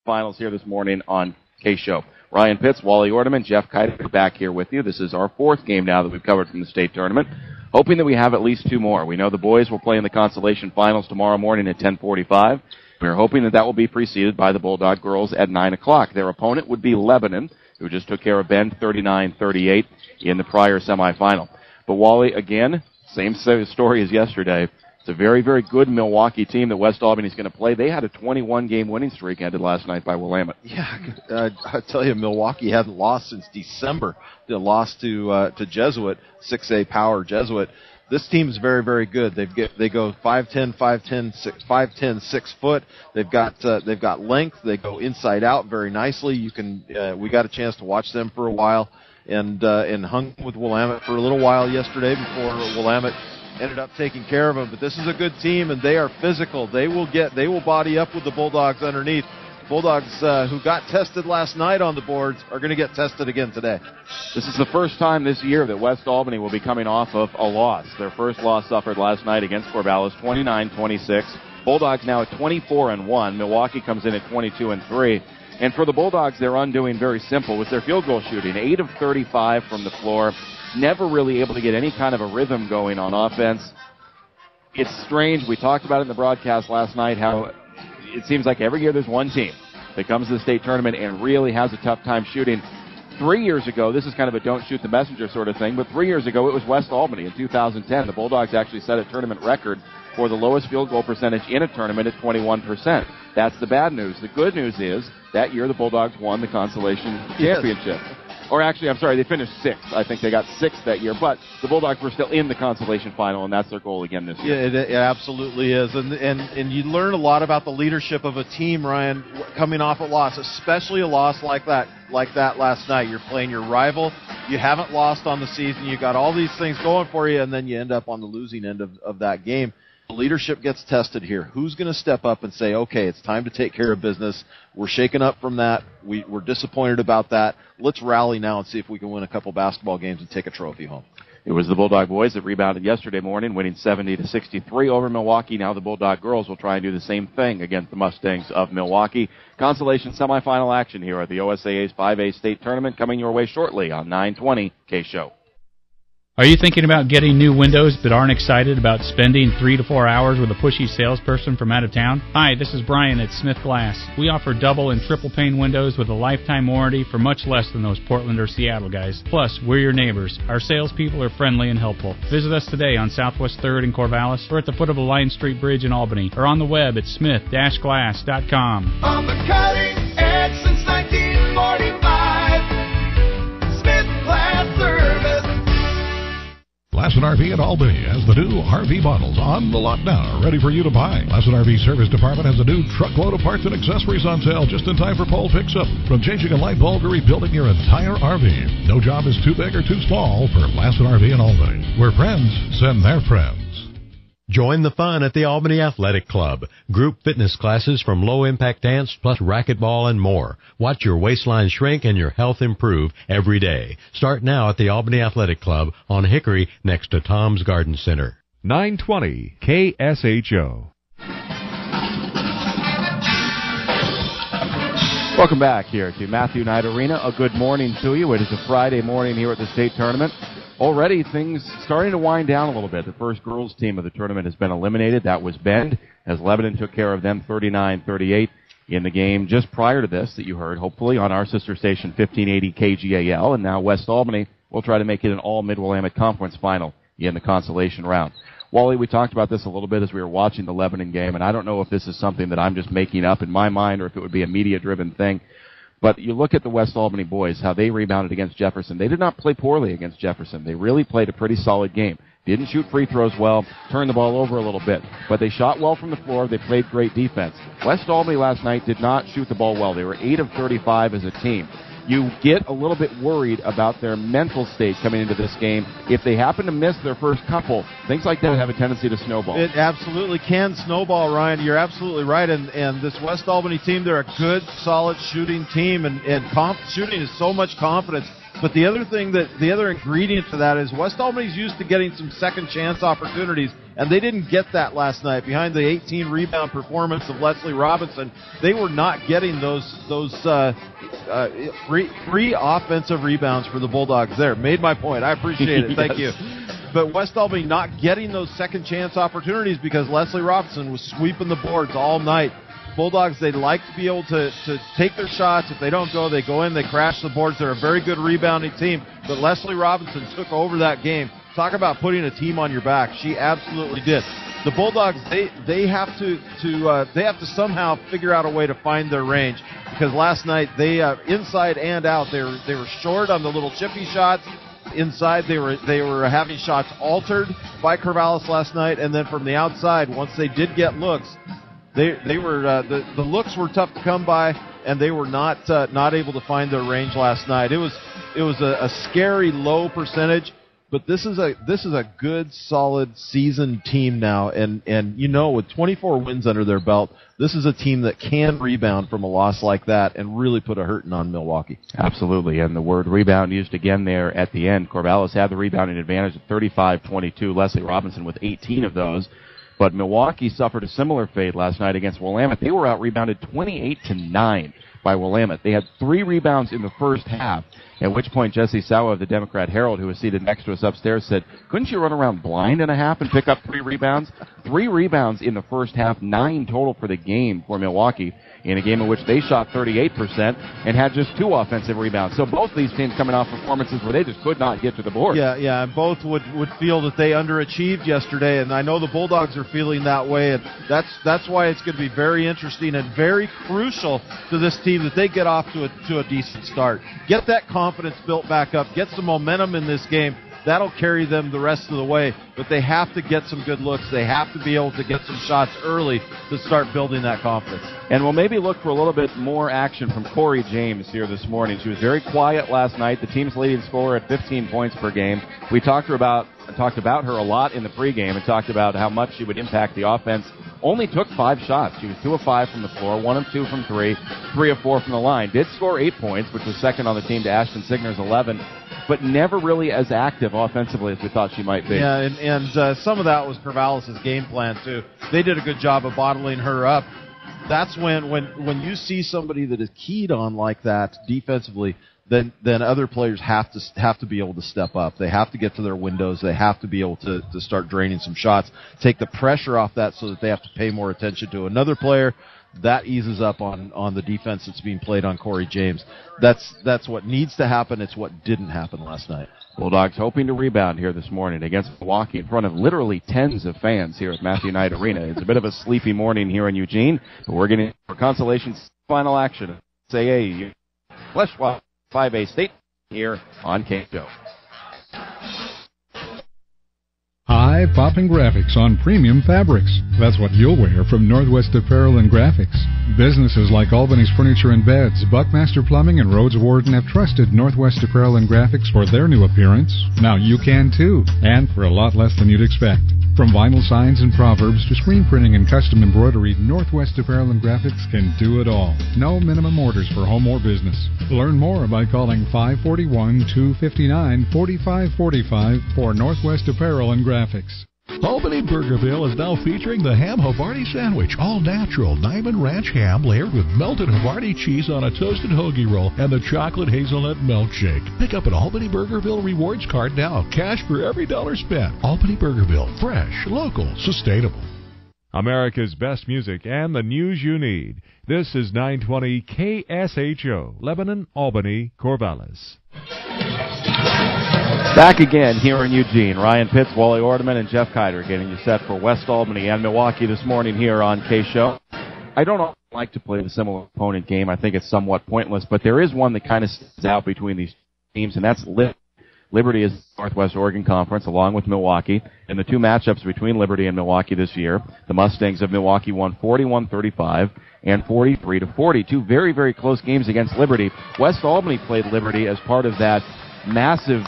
finals here this morning on KSHO. Ryan Pitts, Wally Ordeman, Jeff Kiter back here with you. This is our fourth game now that we've covered from the state tournament. Hoping that we have at least two more. We know the boys will play in the consolation finals tomorrow morning at 10:45. We're hoping that will be preceded by the Bulldog girls at 9 o'clock. Their opponent would be Lebanon, who just took care of Bend 39-38 in the prior semifinal. But Wally, again, same story as yesterday. It's a very, very good Milwaukee team that West Albany is going to play. They had a 21-game winning streak ended last night by Willamette. Yeah, I tell you, Milwaukee hadn't lost since December. They lost to Jesuit, 6A Power Jesuit. This team is very, very good. They go 5'10", 5'10", 6 foot. They've got length. They go inside out very nicely. We got a chance to watch them for a while, and hung with Willamette for a little while yesterday before Willamette ended up taking care of them. But this is a good team, and they are physical. They will body up with the Bulldogs underneath. Bulldogs, who got tested last night on the boards, are going to get tested again today. This is the first time this year that West Albany will be coming off of a loss. Their first loss suffered last night against Corvallis, 29-26. Bulldogs now at 24-1. Milwaukee comes in at 22-3. And for the Bulldogs, their undoing very simple with their field goal shooting. 8 of 35 from the floor. Never really able to get any kind of a rhythm going on offense. It's strange. We talked about it in the broadcast last night, how it seems like every year there's one team that comes to the state tournament and really has a tough time shooting. 3 years ago, this is kind of a don't shoot the messenger sort of thing, but 3 years ago it was West Albany in 2010. The Bulldogs actually set a tournament record for the lowest field goal percentage in a tournament at 21%. That's the bad news. The good news is that year the Bulldogs won the consolation championship. Or actually, I'm sorry, they finished sixth. I think they got sixth that year, but the Bulldogs were still in the consolation final, and that's their goal again this year. Yeah, it absolutely is. And you learn a lot about the leadership of a team, Ryan, coming off a loss, especially a loss like that last night. You're playing your rival. You haven't lost on the season. You got all these things going for you, and then you end up on the losing end of that game. Leadership gets tested here. Who's going to step up and say, okay, it's time to take care of business. We're shaken up from that. We're disappointed about that. Let's rally now and see if we can win a couple basketball games and take a trophy home. It was the Bulldog boys that rebounded yesterday morning, winning 70-63 over Milwaukee. Now the Bulldog girls will try and do the same thing against the Mustangs of Milwaukee. Consolation semifinal action here at the OSAA's 5A state tournament coming your way shortly on 920 KSHO. Are you thinking about getting new windows but aren't excited about spending 3 to 4 hours with a pushy salesperson from out of town? Hi, this is Brian at Smith Glass. We offer double and triple pane windows with a lifetime warranty for much less than those Portland or Seattle guys. Plus, we're your neighbors. Our salespeople are friendly and helpful. Visit us today on Southwest 3rd in Corvallis or at the foot of the Line Street Bridge in Albany or on the web at smith-glass.com. On the cutting edge since 1945, Smith Glass Service. Lassen RV at Albany has the new RV models on the lot now, ready for you to buy. Lassen RV Service Department has a new truckload of parts and accessories on sale just in time for fall fix-up. From changing a light bulb to rebuilding your entire RV. No job is too big or too small for Lassen RV in Albany, where friends send their friends. Join the fun at the Albany Athletic Club. Group fitness classes from low-impact dance plus racquetball and more. Watch your waistline shrink and your health improve every day. Start now at the Albany Athletic Club on Hickory next to Tom's Garden Center. 920 KSHO. Welcome back here to Matthew Knight Arena. A good morning to you. It is a Friday morning here at the state tournament. Already things starting to wind down a little bit. The first girls team of the tournament has been eliminated. That was Bend, as Lebanon took care of them 39-38 in the game just prior to this that you heard, hopefully, on our sister station 1580 KGAL. And now West Albany will try to make it an all-Mid-Willamette Conference final in the consolation round. Wally, we talked about this a little bit as we were watching the Lebanon game, and I don't know if this is something that I'm just making up in my mind or if it would be a media-driven thing. But you look at the West Albany boys, how they rebounded against Jefferson. They did not play poorly against Jefferson. They really played a pretty solid game. Didn't shoot free throws well, turned the ball over a little bit. But they shot well from the floor. They played great defense. West Albany last night did not shoot the ball well. They were 8 of 35 as a team. You get a little bit worried about their mental state coming into this game. If they happen to miss their first couple, things like that have a tendency to snowball. It absolutely can snowball, Ryan. You're absolutely right. And this West Albany team, they're a good, solid shooting team. And shooting is so much confidence. But the other ingredient to that is West Albany's used to getting some second chance opportunities, and they didn't get that last night. Behind the 18 rebound performance of Leslie Robinson, they were not getting those free offensive rebounds for the Bulldogs there. Made my point. I appreciate it. Thank you. But West Albany not getting those second chance opportunities because Leslie Robinson was sweeping the boards all night. Bulldogs, they like to be able to take their shots. If they don't go, they go in, they crash the boards. They're a very good rebounding team. But Leslie Robinson took over that game. Talk about putting a team on your back. She absolutely did. The Bulldogs, they have to somehow figure out a way to find their range, because last night they inside and out they were short on the little chippy shots. Inside they were having shots altered by Corvallis last night, and then from the outside, once they did get looks, they were the looks were tough to come by, and they were not able to find their range last night. It was a scary low percentage, but this is a good solid seasoned team now, and with 24 wins under their belt, this is a team that can rebound from a loss like that and really put a hurting on Milwaukee. Absolutely, and the word rebound used again there at the end. Corvallis had the rebounding advantage at 35-22. Leslie Robinson with 18 of those. But Milwaukee suffered a similar fate last night against Willamette. They were out-rebounded 28-9 by Willamette. They had 3 rebounds in the first half, at which point Jesse Sawa of the Democrat Herald, who was seated next to us upstairs, said, couldn't you run around blind in a half and pick up 3 rebounds? 3 rebounds in the first half, 9 total for the game for Milwaukee, in a game in which they shot 38% and had just 2 offensive rebounds. So both these teams coming off performances where they just could not get to the board. Yeah, and both would feel that they underachieved yesterday, and I know the Bulldogs are feeling that way, and that's why it's going to be very interesting and very crucial to this team that they get off to a decent start. Get that confidence built back up, get some momentum in this game. That'll carry them the rest of the way, but they have to get some good looks. They have to be able to get some shots early to start building that confidence. And we'll maybe look for a little bit more action from Corey James here this morning. She was very quiet last night, the team's leading scorer at 15 points per game. We talked about her a lot in the pregame and talked about how much she would impact the offense. Only took 5 shots. She was 2 of 5 from the floor, 1 of 2 from 3, 3 of 4 from the line. Did score 8 points, which was second on the team to Ashton Signer's 11, but never really as active offensively as we thought she might be. Yeah, and some of that was Corvallis' game plan, too. They did a good job of bottling her up. That's when you see somebody that is keyed on like that defensively, then other players have to be able to step up. They have to get to their windows. They have to be able to start draining some shots, take the pressure off that so that they have to pay more attention to another player. That eases up on the defense that's being played on Corey James. That's what needs to happen. It's what didn't happen last night. Bulldogs hoping to rebound here this morning against Milwaukee in front of literally tens of fans here at Matthew Knight Arena. It's a bit of a sleepy morning here in Eugene, but we're getting for consolation final action. Say Fleshwa 5A State here on KSHO. Eye-popping graphics on premium fabrics. That's what you'll wear from Northwest Apparel and Graphics. Businesses like Albany's Furniture and Beds, Buckmaster Plumbing, and Rhodes Warden have trusted Northwest Apparel and Graphics for their new appearance. Now you can too, and for a lot less than you'd expect. From vinyl signs and proverbs to screen printing and custom embroidery, Northwest Apparel and Graphics can do it all. No minimum orders for home or business. Learn more by calling 541-259-4545 for Northwest Apparel and Graphics. Albany Burgerville is now featuring the Ham Havarti Sandwich, all natural Diamond Ranch ham layered with melted Havarti cheese on a toasted hoagie roll and the chocolate hazelnut milkshake. Pick up an Albany Burgerville rewards card now. Cash for every dollar spent. Albany Burgerville, fresh, local, sustainable. America's best music and the news you need. This is 920 KSHO, Lebanon, Albany, Corvallis. Back again here in Eugene. Ryan Pitts, Wally Ordeman, and Jeff Kiter getting you set for West Albany and Milwaukee this morning here on KSHO. I don't like to play the similar opponent game. I think it's somewhat pointless, but there is one that kind of stands out between these teams, and that's Liberty. Liberty is the Northwest Oregon Conference along with Milwaukee. In the 2 matchups between Liberty and Milwaukee this year, the Mustangs of Milwaukee won 41-35 and 43-40. 2 very, very close games against Liberty. West Albany played Liberty as part of that massive,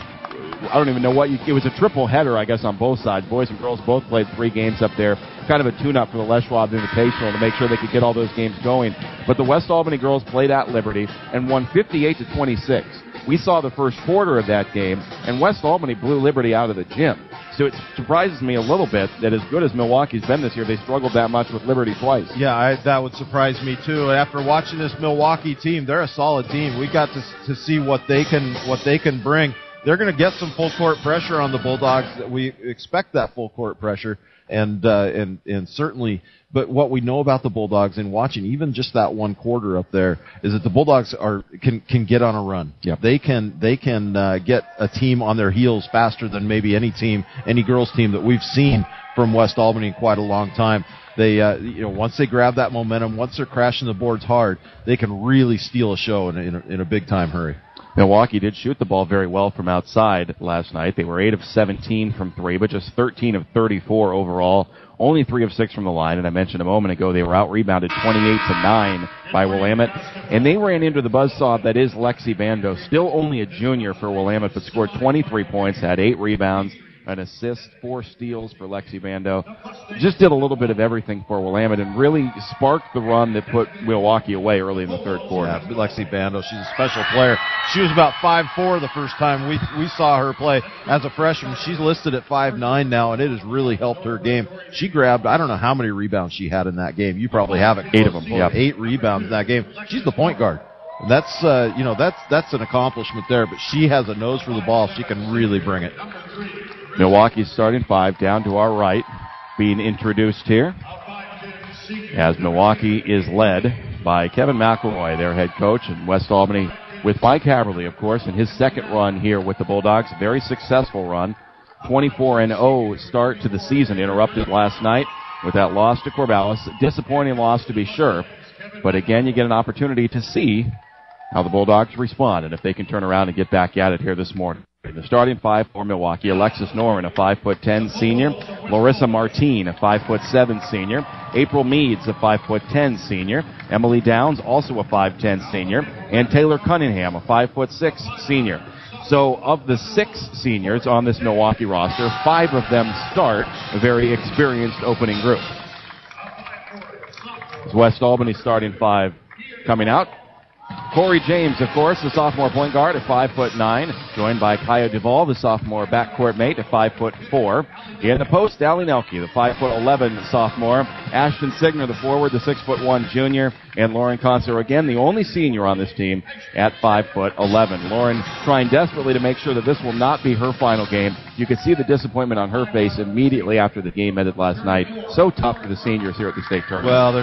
I don't even know what, it was a triple header, I guess, on both sides. Boys and girls both played 3 games up there. Kind of a tune-up for the Les Schwab Invitational to make sure they could get all those games going. But the West Albany girls played at Liberty and won 58-26. We saw the first quarter of that game, and West Albany blew Liberty out of the gym. So it surprises me a little bit that as good as Milwaukee's been this year, they struggled that much with Liberty twice. Yeah, that would surprise me too. After watching this Milwaukee team, they're a solid team. We got to see what they can bring. They're going to get some full court pressure on the Bulldogs. We expect that full court pressure, and certainly. But what we know about the Bulldogs in watching even just that one quarter up there is that the Bulldogs can get on a run. Yep. They can get a team on their heels faster than maybe any girls team that we've seen from West Albany in quite a long time. They once they grab that momentum, once they're crashing the boards hard, they can really steal a show in a big time hurry. Milwaukee did shoot the ball very well from outside last night. They were 8 of 17 from 3, but just 13 of 34 overall. Only 3 of 6 from the line, and I mentioned a moment ago they were out-rebounded 28-9 by Willamette. And they ran into the buzzsaw that is Lexi Bando, still only a junior for Willamette, but scored 23 points, had 8 rebounds, an assist, 4 steals for Lexi Bando. Just did a little bit of everything for Willamette and really sparked the run that put Milwaukee away early in the third quarter. Yeah, Lexi Bando, she's a special player. She was about 5'4" the first time we saw her play as a freshman. She's listed at 5'9" now, and it has really helped her game. She grabbed, I don't know how many rebounds she had in that game. You probably have it. 8 of them. Yeah. 8 rebounds in that game. She's the point guard. And that's an accomplishment there, but she has a nose for the ball. She can really bring it. Milwaukee's starting 5 down to our right, being introduced here, as Milwaukee is led by Kevin McElroy, their head coach, and West Albany with Mike Haverly, of course, in his second run here with the Bulldogs. A very successful run. 24-0 start to the season, interrupted last night with that loss to Corvallis. Disappointing loss to be sure, but again, you get an opportunity to see how the Bulldogs respond and if they can turn around and get back at it here this morning. The starting 5 for Milwaukee: Alexis Noren, a 5'10" senior; Larissa Martine, a 5'7" senior; April Meads, a 5'10" senior; Emily Downs, also a 5'10" senior; and Taylor Cunningham, a 5'6" senior. So of the 6 seniors on this Milwaukee roster, 5 of them start a very experienced opening group. It's West Albany starting 5 coming out. Corey James, of course, the sophomore point guard at 5'9", joined by Kaya Duvall, the sophomore backcourt mate at 5'4". In the post, Allie Nelke, the 5'11" sophomore. Ashton Signer, the forward, the 6'1" junior. And Lauren Conser, again, the only senior on this team at 5'11". Lauren trying desperately to make sure that this will not be her final game. You could see the disappointment on her face immediately after the game ended last night. So tough for the seniors here at the state tournament. Well,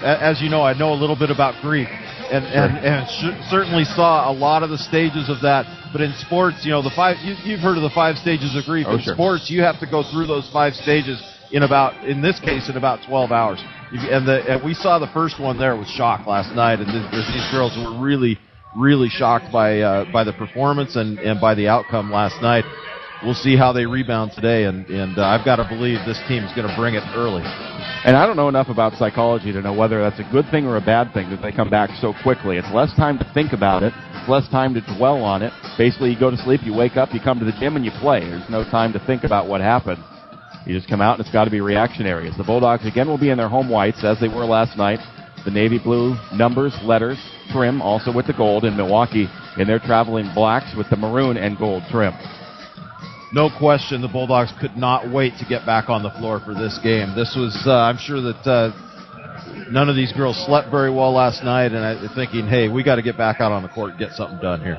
as you know, I know a little bit about grief, and certainly saw a lot of the stages of that. But in sports, you've heard of the 5 stages of grief. In sports, you have to go through those 5 stages in this case, in about 12 hours. And we saw the first one there with shock last night, and these girls were really, really shocked by the performance and by the outcome last night. We'll see how they rebound today, and I've got to believe this team is going to bring it early. And I don't know enough about psychology to know whether that's a good thing or a bad thing that they come back so quickly. It's less time to think about it. It's less time to dwell on it. Basically, you go to sleep, you wake up, you come to the gym, and you play. There's no time to think about what happened. You just come out, and it's got to be reactionary. As the Bulldogs, again, will be in their home whites, as they were last night. The navy blue numbers, letters, trim, also with the gold. In Milwaukee, in their traveling blacks with the maroon and gold trim. No question, the Bulldogs could not wait to get back on the floor for this game. This was, I'm sure that none of these girls slept very well last night, and I'm thinking, hey, we got to get back out on the court and get something done here.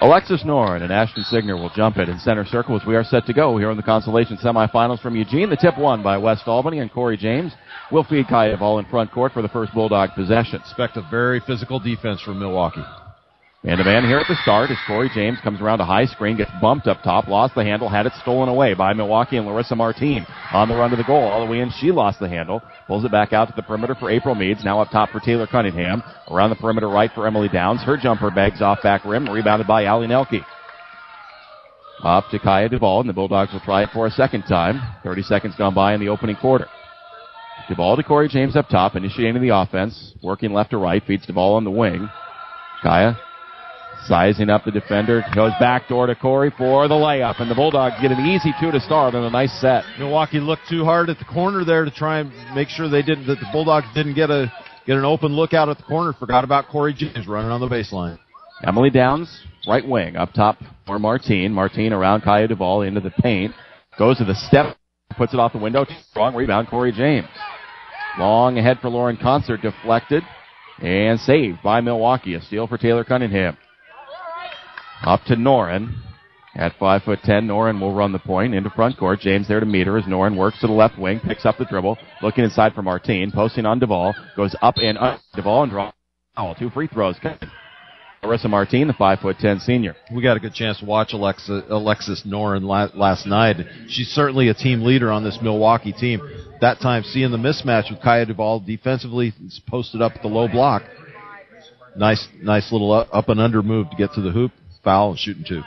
Alexis Noren and Ashton Signer will jump it in center circle as we are set to go here in the consolation semifinals from Eugene. The tip won by West Albany, and Corey James will feed Kaya ball in front court for the first Bulldog possession. Expect a very physical defense from Milwaukee. Man-to-man here at the start as Corey James comes around a high screen, gets bumped up top, lost the handle, had it stolen away by Milwaukee and Larissa Martine. On the run to the goal, all the way in, she lost the handle, pulls it back out to the perimeter for April Meads, now up top for Taylor Cunningham. Around the perimeter right for Emily Downs. Her jumper begs off back rim, rebounded by Allie Nelke. Up to Kaya Duvall, and the Bulldogs will try it for a second time. 30 seconds gone by in the opening quarter. Duvall to Corey James up top, initiating the offense, working left to right, feeds Duvall on the wing. Kaya sizing up the defender, goes backdoor to Corey for the layup, and the Bulldogs get an easy 2 to start and a nice set. Milwaukee looked too hard at the corner there to try and make sure that the Bulldogs didn't get an open look out at the corner. Forgot about Corey James running on the baseline. Emily Downs, right wing, up top for Martine. Martine around Kaya Duvall into the paint. Goes to the step, puts it off the window. Strong rebound, Corey James. Long ahead for Lauren Concert, deflected and saved by Milwaukee. A steal for Taylor Cunningham. Up to Noren. At 5'10", Noren will run the point into front court. James there to meet her as Noren works to the left wing, picks up the dribble, looking inside for Martine, posting on Duvall, goes up and up Duvall and draws. 2 free throws. Marissa Martine, the 5'10" senior. We got a good chance to watch Alexis Noren last night. She's certainly a team leader on this Milwaukee team. That time, seeing the mismatch with Kaya Duvall defensively, is posted up at the low block. Nice little up and under move to get to the hoop, foul, and shooting 2.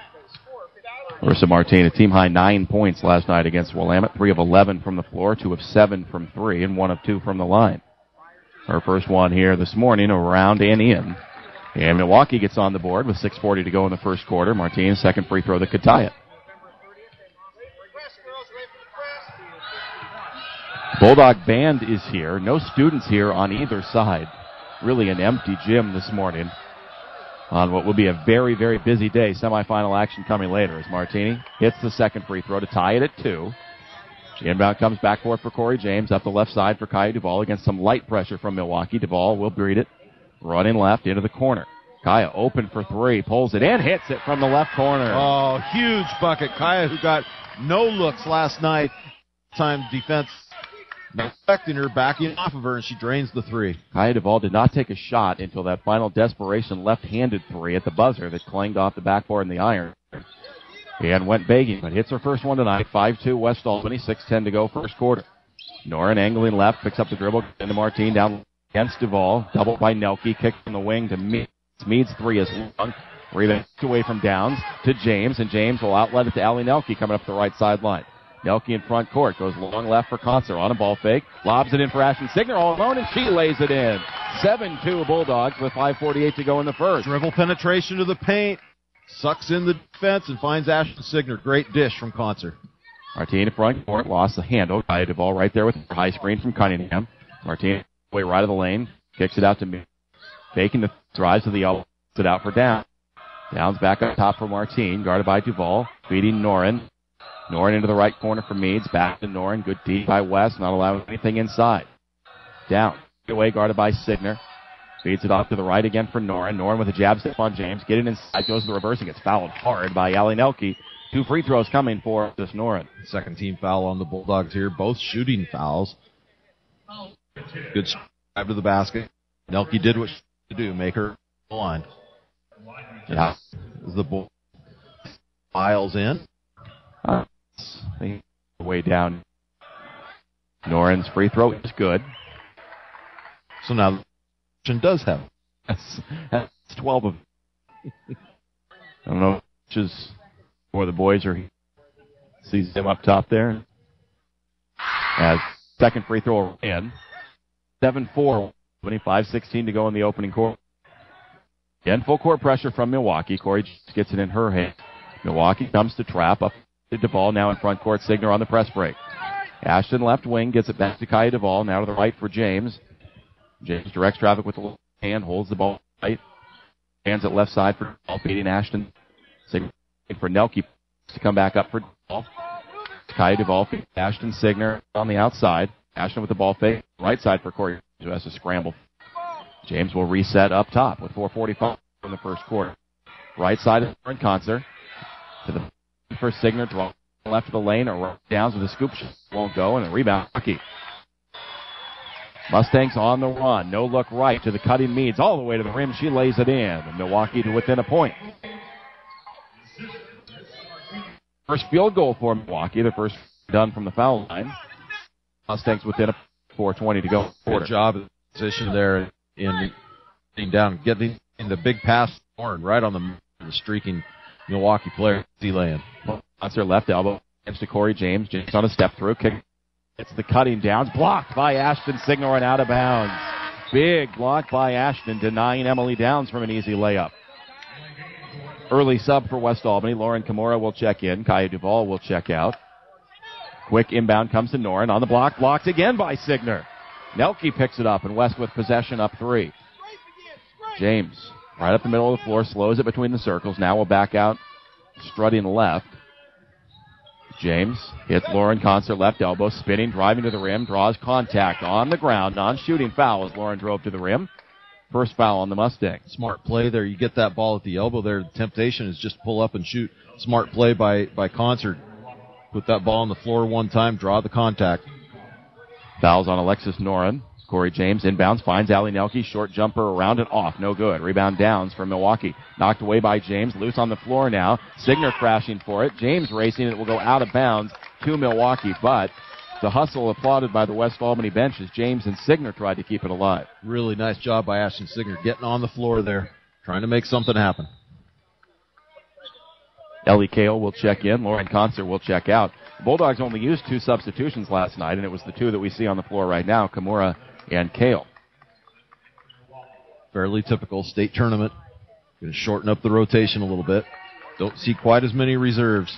Marissa Martine, a team-high 9 points last night against Willamette. 3 of 11 from the floor, 2 of 7 from 3, and 1 of 2 from the line. Her first one here this morning, around and in. And Milwaukee gets on the board with 6:40 to go in the first quarter. Martine's second free throw that could tie it. Bulldog Band is here. No students here on either side. Really an empty gym this morning on what will be a very, very busy day. Semifinal action coming later as Martini hits the second free throw to tie it at 2. The inbound comes back forth for Corey James up the left side for Kaya Duvall against some light pressure from Milwaukee. Duvall will greet it. Running left into the corner. Kaya open for 3, pulls it and hits it from the left corner. Oh, huge bucket. Kaya, who got no looks last night. Time defense not affecting her, backing off of her, and she drains the 3. Kaya Duvall did not take a shot until that final desperation left-handed 3 at the buzzer that clanged off the backboard in the iron. And went begging, but hits her first one tonight. 5-2 West Albany, 6:10 to go first quarter. Noren angling left, picks up the dribble into Martine down against Duvall. Doubled by Nelke, kicked from the wing to Meads. Meads' 3 is long. Rebound away from Downs to James, and James will outlet it to Allie Nelke coming up the right sideline. Nelke in front court, goes long left for Concert on a ball fake, lobs it in for Ashton Signer all alone, and she lays it in. 7-2 Bulldogs with 5:48 to go in the first. Dribble penetration to the paint, sucks in the defense, and finds Ashton Signer. Great dish from Concert. Martine in front court, lost the handle. Kaya Duvall right there with a high screen from Cunningham. Martine way right of the lane, kicks it out to me. Faking the drives to the elbow, puts it out for Downs. Downs back up top for Martine, guarded by Duvall, feeding Noren. Noren into the right corner for Meads, back to Noren, good deep by West, not allowing anything inside. Down, away guarded by Signer. Feeds it off to the right again for Noren. Noren with a jab step on James, get it inside, goes to the reverse and gets fouled hard by Allie Nelke. 2 free throws coming for this Noren. Second team foul on the Bulldogs here, both shooting fouls. Good drive to the basket. Nelke did what she had to do, make her line. Yeah. The Bull files in. Way down. Noren's free throw is good. So now the does have. That's 12 of. I don't know which is where the boys are. Sees him up top there. As second free throw in. 7-4. 5:16 to go in the opening quarter. Again, full court pressure from Milwaukee. Corey gets it in her hand. Milwaukee comes to trap up to Duvall now in front court. Signer on the press break. Ashton left wing gets it back to Kaya Duvall. Now to the right for James. James directs traffic with the left hand, holds the ball right. Hands it left side for Duvall, feeding Ashton. Signer for Nelke to come back up for Duvall. Kaya Duvall, Ashton Signer on the outside. Ashton with the ball fake. Right side for Corey, who has to scramble. James will reset up top with 4:45 from the first quarter. Right side in Concert. To the first Signer, draw left of the lane, or Downs with a scoop. Won't go, and a rebound. Mustangs on the run. No look right to the cutting Meads. All the way to the rim. She lays it in. And Milwaukee to within a point. First field goal for Milwaukee. The first done from the foul line. Mustangs within a 4:20 to go. Good job of position there in getting down, getting in the big pass right on the streaking Milwaukee player. D-Land. Concert left elbow. Against to Corey James. James on a step through. Kick. It's the cutting Downs. Blocked by Ashton Signer and out of bounds. Big block by Ashton, denying Emily Downs from an easy layup. Early sub for West Albany. Lauren Kimura will check in. Kaya Duvall will check out. Quick inbound comes to Noren. On the block. Blocked again by Signer. Nelke picks it up, and West with possession up 3. James Right up the middle of the floor, slows it between the circles. Now we'll back out, strutting left. James hits Lauren Concert left elbow, spinning, driving to the rim, draws contact on the ground. Non-shooting foul as Lauren drove to the rim. First foul on the Mustang. Smart play there. You get that ball at the elbow there. The temptation is just pull up and shoot. Smart play by Concert. Put that ball on the floor one time, draw the contact. Fouls on Alexis Noren. Corey James inbounds, finds Allie Nelke, short jumper around and off, no good. Rebound Downs for Milwaukee. Knocked away by James, loose on the floor now. Signer crashing for it. James racing, it will go out of bounds to Milwaukee, but the hustle applauded by the West Albany bench as James and Signer tried to keep it alive. Really nice job by Ashton Signer getting on the floor there, trying to make something happen. Ellie Kale will check in. Lauren Concert will check out. The Bulldogs only used 2 substitutions last night, and it was the 2 that we see on the floor right now, Kimura and Kale. Fairly typical state tournament. Going to shorten up the rotation a little bit. Don't see quite as many reserves.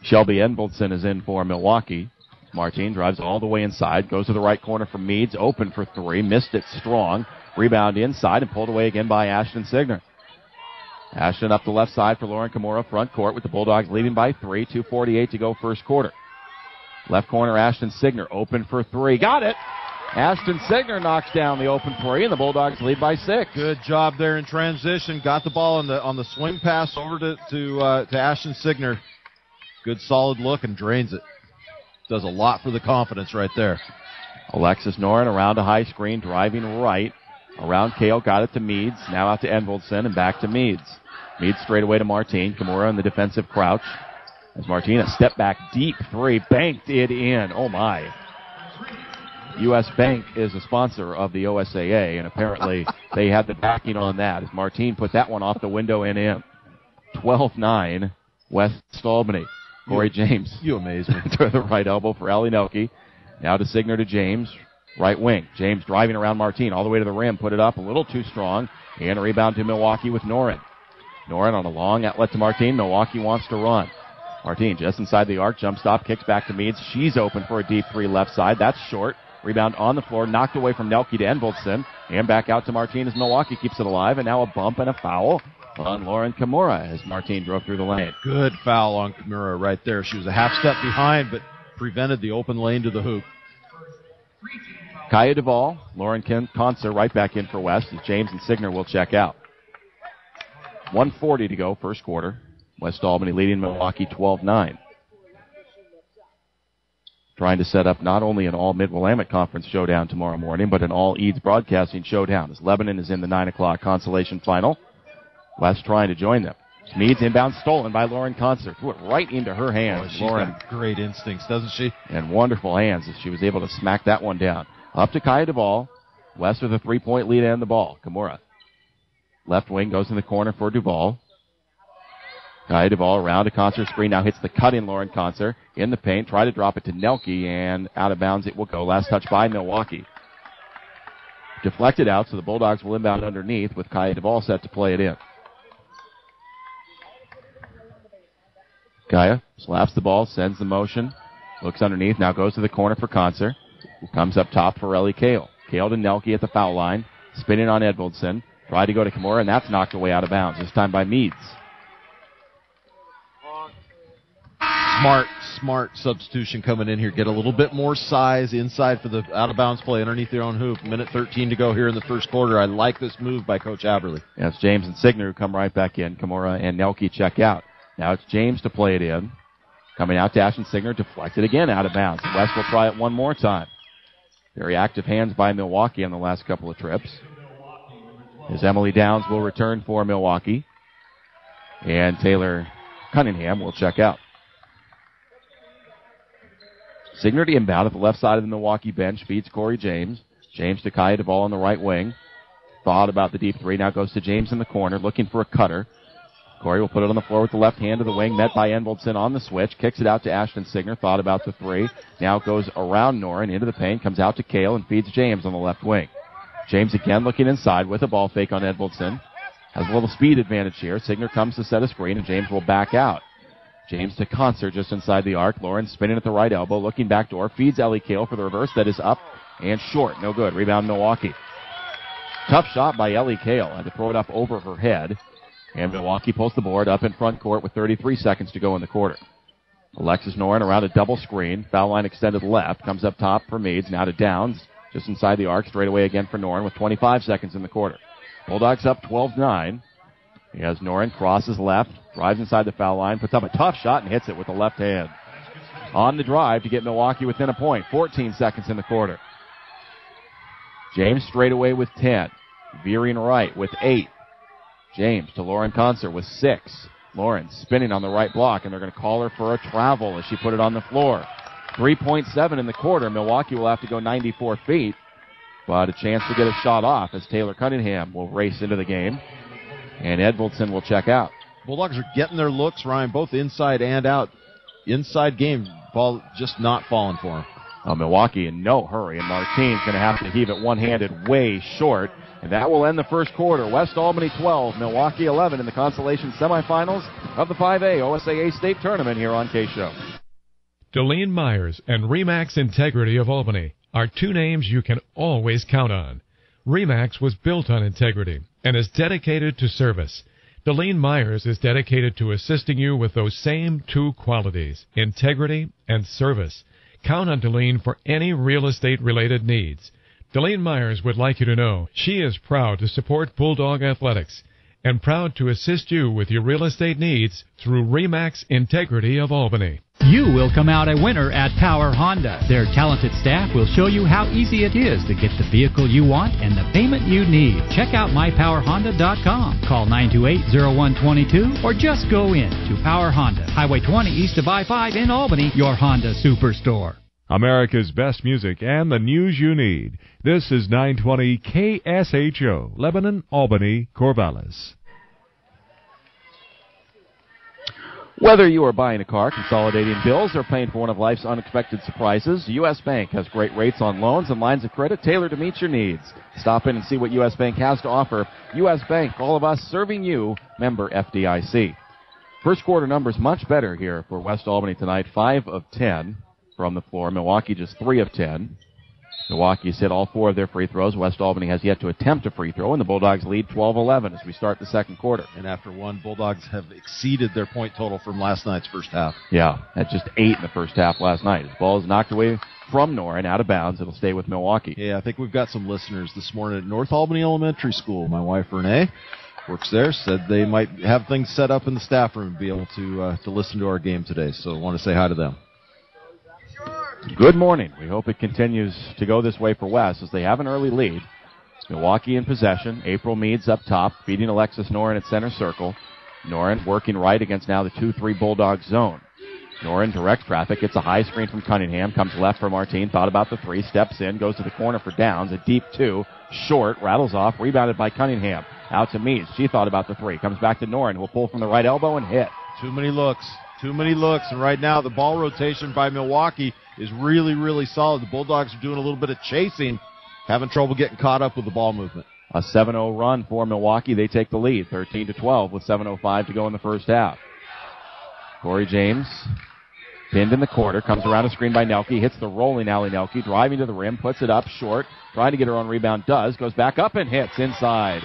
Shelby Envoldson is in for Milwaukee. Martine drives all the way inside, goes to the right corner for Meads, open for 3, missed it strong. Rebound inside and pulled away again by Ashton Signer. Ashton up the left side for Lauren Kimura, front court with the Bulldogs leading by 3, 2:48 to go first quarter. Left corner, Ashton Signer, open for 3, got it! Ashton Signer knocks down the open 3, and the Bulldogs lead by 6. Good job there in transition. Got the ball on the swing pass over to Ashton Signer. Good solid look and drains it. Does a lot for the confidence right there. Alexis Noren around a high screen, driving right. Around Kale, got it to Meads. Now out to Envoldson and back to Meads. Meads straight away to Martine. Kimura in the defensive crouch. As Martine, a step back, deep 3, banked it in. Oh my. U.S. Bank is a sponsor of the OSAA, and apparently they had the backing on that as Martine put that one off the window and in. 12-9, West Albany. Corey James. You amaze me. To the right elbow for Allie Nelke. Now to Signer to James. Right wing. James driving around Martine all the way to the rim. Put it up a little too strong. And a rebound to Milwaukee with Noren. Noren on a long outlet to Martine. Milwaukee wants to run. Martine just inside the arc. Jump stop. Kicks back to Meads. She's open for a deep 3 left side. That's short. Rebound on the floor. Knocked away from Nelke to Envoldson. And back out to Martine as Milwaukee keeps it alive. And now a bump and a foul on Lauren Kimura as Martine drove through the lane. Good foul on Kimura right there. She was a half step behind, but prevented the open lane to the hoop. Kaya Duvall, Lauren Concert right back in for West as James and Signer will check out. 1:40 to go, first quarter. West Albany leading Milwaukee 12-9. Trying to set up not only an all-Mid-Willamette Conference showdown tomorrow morning, but an all-Eads Broadcasting showdown as Lebanon is in the 9 o'clock consolation final. West trying to join them. Meads inbound stolen by Lauren Concert. Threw it right into her hands. She's Lauren got great instincts, doesn't she? And wonderful hands as she was able to smack that one down. Up to Kaya Duvall. West with a 3-point lead and the ball. Kimura. Left wing goes in the corner for Duvall. Kaya Duvall around a Concert screen. Now hits the cut-in Lauren Concert in the paint. Try to drop it to Nelke, and out of bounds it will go. Last touch by Milwaukee. Deflected out, so the Bulldogs will inbound underneath with Kaya Duvall set to play it in. Kaya slaps the ball, sends the motion, looks underneath, now goes to the corner for Concert. Comes up top for Ellie Kale. Kale to Nelke at the foul line, spinning on Edvoldson. Tried to go to Kimura, and that's knocked away out of bounds, this time by Meads. Smart substitution coming in here. Get a little bit more size inside for the out-of-bounds play underneath their own hoop. Minute 13 to go here in the first quarter. I like this move by Coach Aberle. Yes, James and Signer who come right back in. Kimura and Nelke check out. Now it's James to play it in. Coming out to Ashton Signer, deflected again out of bounds. West will try it one more time. Very active hands by Milwaukee on the last couple of trips. As Emily Downs will return for Milwaukee. And Taylor Cunningham will check out. Signer to inbound at the left side of the Milwaukee bench. Feeds Corey James. James to Kaya Duvall on the right wing. Thought about the deep 3. Now goes to James in the corner, looking for a cutter. Corey will put it on the floor with the left hand of the wing, met by Envoldson on the switch. Kicks it out to Ashton Signer. Thought about the 3. Now goes around Noren into the paint. Comes out to Kale and feeds James on the left wing. James again looking inside with a ball fake on Envoldson. Has a little speed advantage here. Signer comes to set a screen, and James will back out. James to Concert just inside the arc. Lauren spinning at the right elbow, looking backdoor. Feeds Ellie Kale for the reverse that is up and short. No good. Rebound Milwaukee. Tough shot by Ellie Kale. Had to throw it up over her head. And Milwaukee pulls the board up in front court with 33 seconds to go in the quarter. Alexis Noren around a double screen. Foul line extended left. Comes up top for Meads. Now to Downs. Just inside the arc. Straight away again for Noren with 25 seconds in the quarter. Bulldogs up 12-9. He has Noren. Crosses left. Drives inside the foul line. Puts up a tough shot and hits it with the left hand. On the drive to get Milwaukee within a point. 14 seconds in the quarter. James straight away with 10. Veering right with 8. James to Lauren Concert with 6. Lauren spinning on the right block, and they're going to call her for a travel as she put it on the floor. 3.7 in the quarter. Milwaukee will have to go 94 feet, but a chance to get a shot off as Taylor Cunningham will race into the game, and Edvaldson will check out. Bulldogs are getting their looks, Ryan, both inside and out. Inside game, ball just not falling for them. Milwaukee in no hurry, and Martine's going to have to heave it one-handed way short. And that will end the first quarter. West Albany 12, Milwaukee 11 in the consolation semifinals of the 5A OSAA State Tournament here on KSHO. Deline Myers and Remax Integrity of Albany are two names you can always count on. Remax was built on integrity and is dedicated to service. Deline Myers is dedicated to assisting you with those same two qualities, integrity and service. Count on Deline for any real estate-related needs. Deline Myers would like you to know she is proud to support Bulldog Athletics and proud to assist you with your real estate needs through Remax Integrity of Albany. You will come out a winner at Power Honda. Their talented staff will show you how easy it is to get the vehicle you want and the payment you need. Check out mypowerhonda.com. Call 928-0122 or just go in to Power Honda, Highway 20 east of I-5 in Albany, your Honda Superstore. America's best music and the news you need. This is 920 KSHO, Lebanon, Albany, Corvallis. Whether you are buying a car, consolidating bills, or paying for one of life's unexpected surprises, U.S. Bank has great rates on loans and lines of credit tailored to meet your needs. Stop in and see what U.S. Bank has to offer. U.S. Bank, all of us serving you, member FDIC. First quarter numbers much better here for West Albany tonight. 5 of 10 from the floor. Milwaukee just 3 of 10. Milwaukee's hit all 4 of their free throws. West Albany has yet to attempt a free throw, and the Bulldogs lead 12-11 as we start the second quarter. And after one, Bulldogs have exceeded their point total from last night's first half. Yeah, that's just 8 in the first half last night. His ball is knocked away from Noren, out of bounds. It'll stay with Milwaukee. Yeah, I think we've got some listeners this morning at North Albany Elementary School. My wife, Renee, works there, said they might have things set up in the staff room and be able to listen to our game today. So I want to say hi to them. Good morning. We hope it continues to go this way for West as they have an early lead. Milwaukee in possession. April Meads up top, feeding Alexis Noren at center circle. Noren working right against now the 2-3 Bulldog zone. Noren direct traffic, gets a high screen from Cunningham, comes left for Martine, thought about the 3, steps in, goes to the corner for Downs, a deep 2, short, rattles off, rebounded by Cunningham. Out to Meads. She thought about the 3, comes back to Noren, who will pull from the right elbow and hit. Too many looks, and right now the ball rotation by Milwaukee is really, really solid. The Bulldogs are doing a little bit of chasing, having trouble getting caught up with the ball movement. A 7-0 run for Milwaukee. They take the lead, 13-12, with 7:05 to go in the first half. Corey James, pinned in the quarter, comes around a screen by Nelke, hits the rolling alley Nelke, driving to the rim, puts it up short, trying to get her own rebound, does, goes back up and hits inside.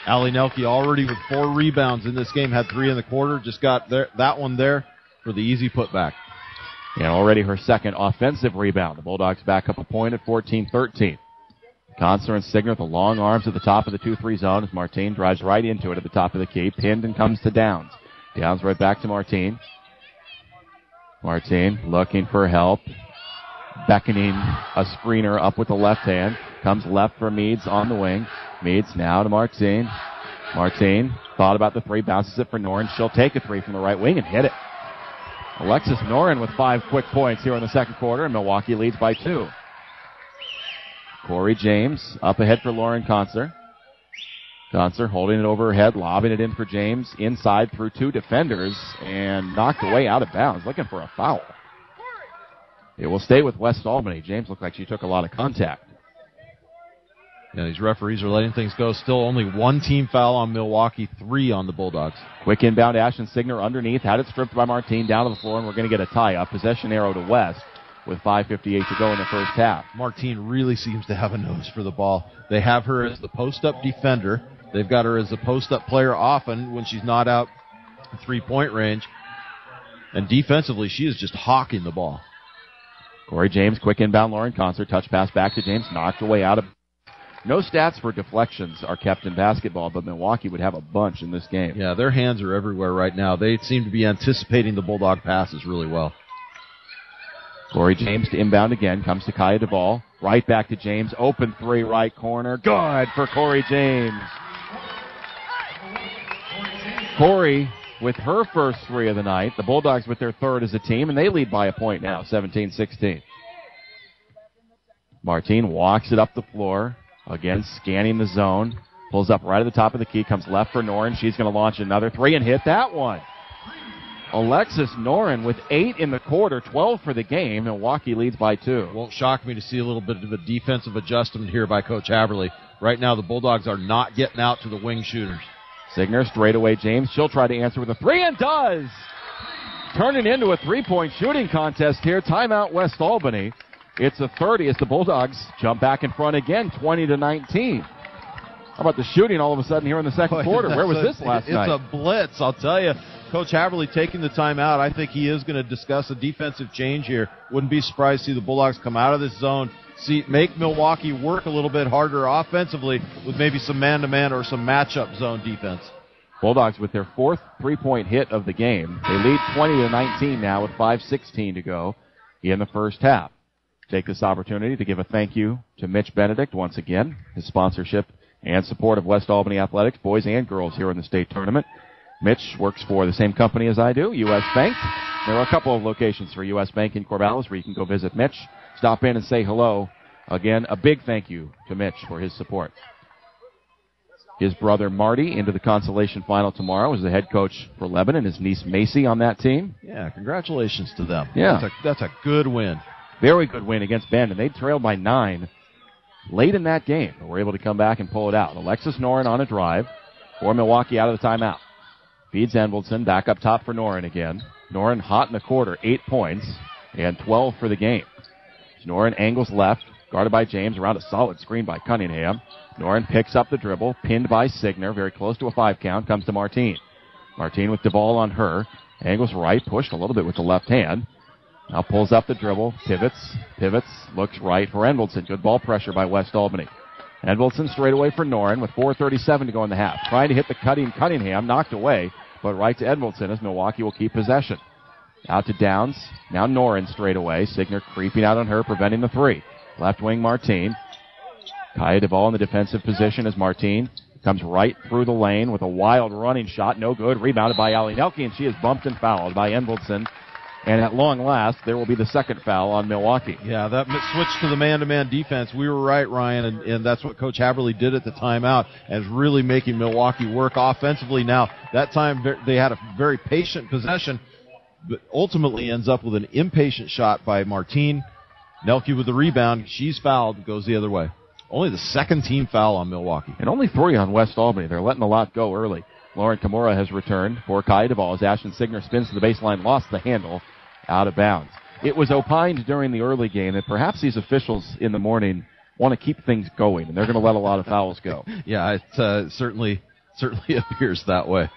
Allie Nelke already with 4 rebounds in this game, had 3 in the quarter, just got that one there for the easy putback. And already her second offensive rebound. The Bulldogs back up a point at 14-13. Conser and Signer with the long arms at the top of the 2-3 zone as Martine drives right into it at the top of the key. Pinned and comes to Downs. Downs right back to Martine. Martine looking for help. Beckoning a screener up with the left hand. Comes left for Meads on the wing. Meads now to Martine. Martine thought about the 3, bounces it for Noren. She'll take a 3 from the right wing and hit it. Alexis Noren with 5 quick points here in the second quarter, and Milwaukee leads by 2. Corey James up ahead for Lauren Conser. Conser holding it over her head, lobbing it in for James. Inside through 2 defenders, and knocked away out of bounds, looking for a foul. It will stay with West Albany. James looked like she took a lot of contact. Yeah, these referees are letting things go. Still only 1 team foul on Milwaukee, 3 on the Bulldogs. Quick inbound, Ashton Signer underneath. Had it stripped by Martine down to the floor, and we're going to get a tie-up. Possession arrow to West. with 5:58 to go in the first half. Martine really seems to have a nose for the ball. They have her as the post-up defender. They've got her as a post-up player often when she's not out three-point range. And defensively, she is just hawking the ball. Corey James, quick inbound, Lauren Concert, touch pass back to James, knocked away out of. No stats for deflections are kept in basketball, but Milwaukee would have a bunch in this game. Yeah, their hands are everywhere right now. They seem to be anticipating the Bulldog passes really well. Corey James to inbound again, comes to Kaya Duvall, right back to James, open three, right corner, good for Corey James. Corey with her first three of the night, the Bulldogs with their third as a team, and they lead by a point now, 17-16. Martine walks it up the floor, again scanning the zone, pulls up right at the top of the key, comes left for Noren. She's going to launch another three and hit that one. Alexis Noren with 8 in the quarter, 12 for the game. Milwaukee leads by 2. Won't shock me to see a little bit of a defensive adjustment here by Coach Haverly. Right now the Bulldogs are not getting out to the wing shooters. Signer straight away, James. She'll try to answer with a three and does. Turning into a three-point shooting contest here. Timeout West Albany. It's a 30 as the Bulldogs jump back in front again, 20-19. How about the shooting all of a sudden here in the second quarter? Where was this last night? It's a blitz, I'll tell you. Coach Haverly taking the timeout. I think he is going to discuss a defensive change here. Wouldn't be surprised to see the Bulldogs come out of this zone, make Milwaukee work a little bit harder offensively with maybe some man-to-man or some matchup zone defense. Bulldogs with their fourth three-point hit of the game. They lead 20-19 now with 5:16 to go in the first half. Take this opportunity to give a thank you to Mitch Benedict once again, his sponsorship and support of West Albany Athletics, boys and girls here in the state tournament. Mitch works for the same company as I do, U.S. Bank. There are a couple of locations for U.S. Bank in Corvallis where you can go visit Mitch, stop in and say hello. Again, a big thank you to Mitch for his support. His brother Marty into the consolation final tomorrow as the head coach for Lebanon, his niece Macy on that team. Yeah, congratulations to them. Yeah. That's a good win. Very good win against Bend, and they trailed by 9 late in that game. But were able to come back and pull it out. Alexis Noren on a drive for Milwaukee out of the timeout. Feeds Enveldson, back up top for Noren again. Noren hot in the quarter, 8 points and 12 for the game. Noren angles left, guarded by James, around a solid screen by Cunningham. Noren picks up the dribble, pinned by Signer, very close to a 5 count, comes to Martine. Martine with Duvall on her, angles right, pushed a little bit with the left hand. Now pulls up the dribble, pivots, looks right for Enveldson. Good ball pressure by West Albany. Enveldson straight away for Noren with 4:37 to go in the half. Trying to hit the cutting Cunningham, knocked away, but right to Enveldson as Milwaukee will keep possession. Out to Downs, now Noren straight away. Signer creeping out on her, preventing the three. Left wing Martine. Kaya Duvall in the defensive position as Martine comes right through the lane with a wild running shot. No good. Rebounded by Ali Nelke, and she is bumped and fouled by Enveldson. And at long last, there will be the second foul on Milwaukee. Yeah, that switch to the man-to-man defense. We were right, Ryan, and that's what Coach Haverly did at the timeout, and is really making Milwaukee work offensively. Now, that time they had a very patient possession, but ultimately ends up with an impatient shot by Martine. Nelke with the rebound. She's fouled, goes the other way. Only the second team foul on Milwaukee. And only 3 on West Albany. They're letting a lot go early. Lauren Kimura has returned for Kaya Duvall as Ashton Signer spins to the baseline, lost the handle, out of bounds. It was opined during the early game that perhaps these officials in the morning want to keep things going, and they're going to let a lot of fouls go. Yeah, it certainly appears that way.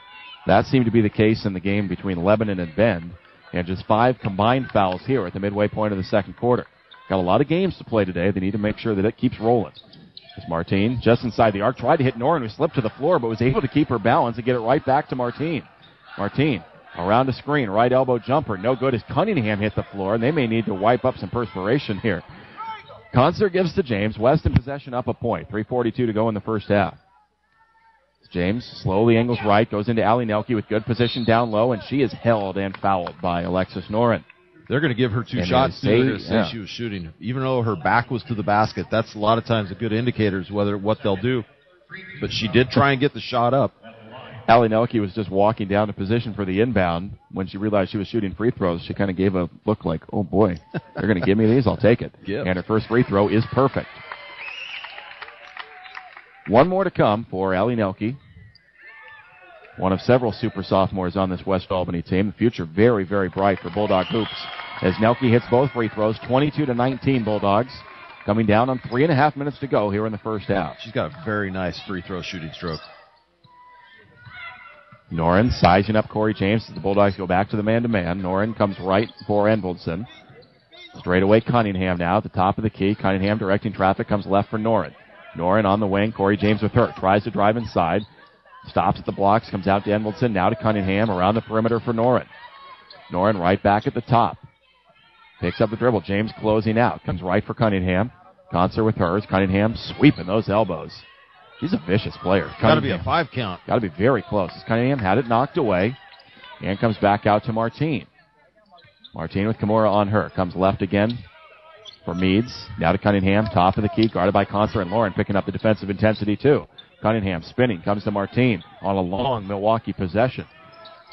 That seemed to be the case in the game between Lebanon and Bend, and just 5 combined fouls here at the midway point of the second quarter. Got a lot of games to play today. They need to make sure that it keeps rolling. As Martine, just inside the arc, tried to hit Noren, who slipped to the floor, but was able to keep her balance and get it right back to Martine. Martine, around the screen, right elbow jumper, no good as Cunningham hit the floor, and they may need to wipe up some perspiration here. Concert gives to James. West in possession, up a point. 3:42 to go in the first half. James slowly angles right, goes into Ali Nelke with good position down low, and she is held and fouled by Alexis Noren. They're going to give her 2 shots, too. They're going to say she was shooting. Even though her back was to the basket, that's a lot of times a good indicator as what they'll do. But she did try and get the shot up. Ali Nelke was just walking down to position for the inbound. When she realized she was shooting free throws, she kind of gave a look like, oh, boy, they're going to give me these, I'll take it. Yep. And her first free throw is perfect. 1 more to come for Ali Nelke. One of several super sophomores on this West Albany team. The future very, very bright for Bulldog Hoops. as Nelke hits both free throws. 22-19 Bulldogs. Coming down on 3.5 minutes to go here in the first half. She's got a very nice free throw shooting stroke. Noren sizing up Corey James as the Bulldogs go back to the man-to-man. Noren comes right for Envoldson. Straight away Cunningham now at the top of the key. Cunningham directing traffic, comes left for Noren. Noren on the wing, Corey James with her. Tries to drive inside. Stops at the blocks, comes out to Envoldson. Now to Cunningham around the perimeter for Noren. Noren right back at the top. Picks up the dribble. James closing out. Comes right for Cunningham. Concert with hers. Cunningham sweeping those elbows. She's a vicious player. Got to be a 5 count. Got to be very close. Cunningham had it knocked away and comes back out to Martine. Martine with Kimura on her. Comes left again for Meads. Now to Cunningham. Top of the key. Guarded by Concert and Lauren picking up the defensive intensity too. Cunningham spinning. Comes to Martine on a long Milwaukee possession.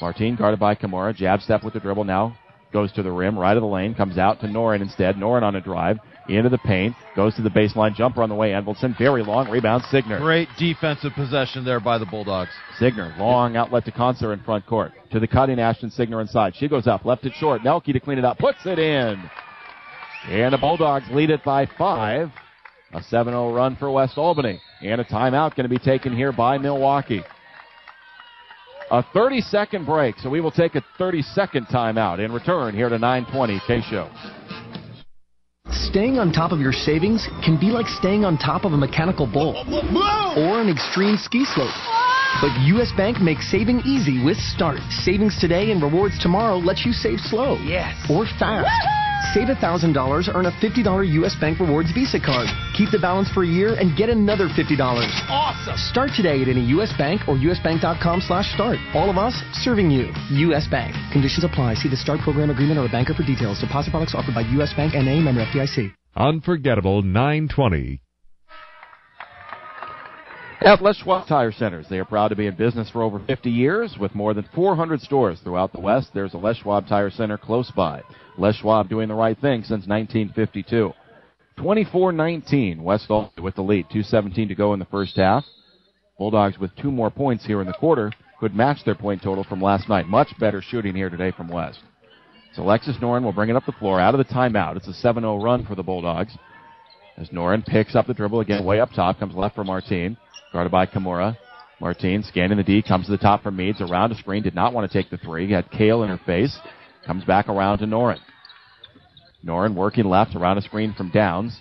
Martine guarded by Kimura. Jab step with the dribble now. Goes to the rim. Right of the lane. Comes out to Noren instead. Noren on a drive. Into the paint. Goes to the baseline. Jumper on the way. Envoldson. Very long. Rebound. Signer. Great defensive possession there by the Bulldogs. Signer. Long outlet to Concert in front court. To the cutting Ashton Signer inside. She goes up. Left it short. Nelke to clean it up. Puts it in. And the Bulldogs lead it by 5. A 7-0 run for West Albany. And a timeout going to be taken here by Milwaukee. A 30-second break, so we will take a 30-second timeout and return here to 920 KSHO. Staying on top of your savings can be like staying on top of a mechanical bull or an extreme ski slope. But U.S. Bank makes saving easy with Start. Savings today and rewards tomorrow lets you save slow. Yes. Or fast. Save $1,000, earn a $50 U.S. Bank Rewards Visa card. Keep the balance for a year and get another $50. Awesome! Start today at any U.S. Bank or usbank.com/start. All of us serving you. U.S. Bank. Conditions apply. See the Start program agreement or a banker for details. Deposit products offered by U.S. Bank N.A. member FDIC. Unforgettable 920. At Les Schwab Tire Centers, they are proud to be in business for over 50 years. With more than 400 stores throughout the West, there's a Les Schwab Tire Center close by. Les Schwab doing the right thing since 1952. 24-19, West Albany with the lead. 2:17 to go in the first half. Bulldogs with 2 more points here in the quarter could match their point total from last night. Much better shooting here today from West. So Alexis Noren will bring it up the floor out of the timeout. It's a 7-0 run for the Bulldogs. As Noren picks up the dribble again way up top, comes left for Martine. Guarded by Kimura. Martine scanning the D, comes to the top for Meads. Around a screen, did not want to take the three. Had Kale in her face. Comes back around to Noren. Noren working left around a screen from Downs.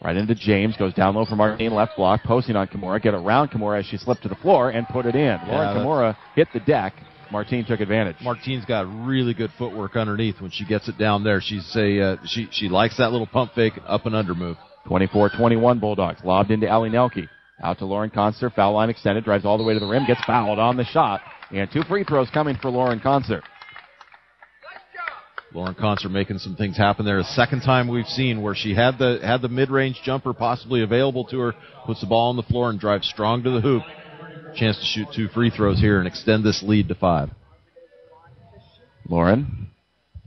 Right into James. Goes down low for Martine. Left block. Posting on Kimura. Get around Kimura as she slipped to the floor and put it in. Lauren Kimura hit the deck. Martine took advantage. Martine's got really good footwork underneath when she gets it down there. She likes that little pump fake up and under move. 24-21 Bulldogs. Lobbed into Allie Nelke. Out to Lauren Concert. Foul line extended. Drives all the way to the rim. Gets fouled on the shot. And 2 free throws coming for Lauren Concert. Lauren Concert making some things happen there. The second time we've seen where she had the mid-range jumper possibly available to her. Puts the ball on the floor and drives strong to the hoop. Chance to shoot 2 free throws here and extend this lead to 5. Lauren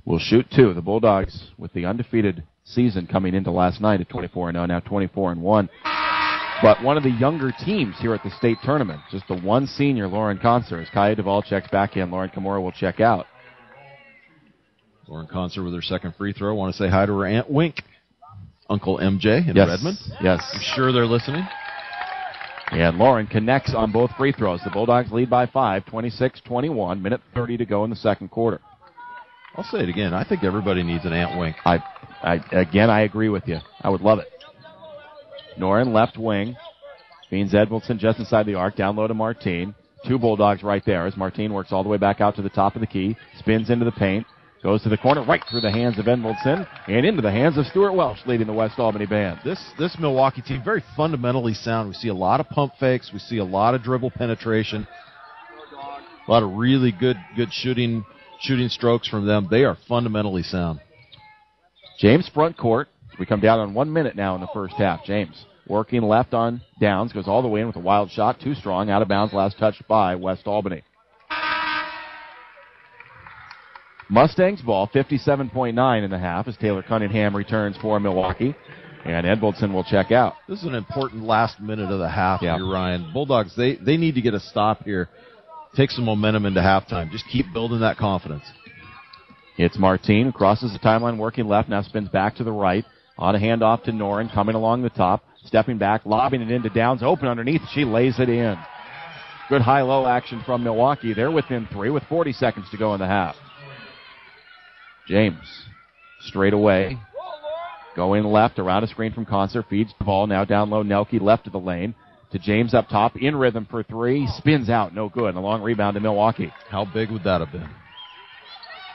will shoot 2. The Bulldogs with the undefeated season coming into last night at 24-0, now 24-1. But one of the younger teams here at the state tournament, just the one senior, Lauren Concert. As Kaya Duvall checks back in, Lauren Kimura will check out. Lauren Concert with her second free throw. I want to say hi to her Aunt Wink, Uncle MJ in Redmond. Yes. I'm sure they're listening. And Lauren connects on both free throws. The Bulldogs lead by 5, 26-21, minute 30 to go in the second quarter. I'll say it again. I think everybody needs an Aunt Wink. I agree with you. I would love it. Noren left wing. Beans Edmondson just inside the arc. Down low to Martine. 2 Bulldogs right there as Martine works all the way back out to the top of the key. Spins into the paint. Goes to the corner, right through the hands of Edmondson and into the hands of Stuart Welch leading the West Albany band. This Milwaukee team, very fundamentally sound. We see a lot of pump fakes. We see a lot of dribble penetration. A lot of really good shooting strokes from them. They are fundamentally sound. James front court. We come down on 1 minute now in the first half. James working left on Downs. Goes all the way in with a wild shot. Too strong. Out of bounds. Last touched by West Albany. Mustangs ball, 57.9 in the half as Taylor Cunningham returns for Milwaukee. And Edmondson will check out. This is an important last minute of the half here, Ryan. Bulldogs, they need to get a stop here. Take some momentum into halftime. Just keep building that confidence. It's Martine who crosses the timeline working left, now spins back to the right. On a handoff to Noren, coming along the top, stepping back, lobbing it into Downs, open underneath. She lays it in. Good high-low action from Milwaukee. They're within 3 with 40 seconds to go in the half. James, straight away, going left, around a screen from Concert, feeds the ball, now down low, Nelke left of the lane, to James up top, in rhythm for 3, spins out, no good, and a long rebound to Milwaukee. How big would that have been?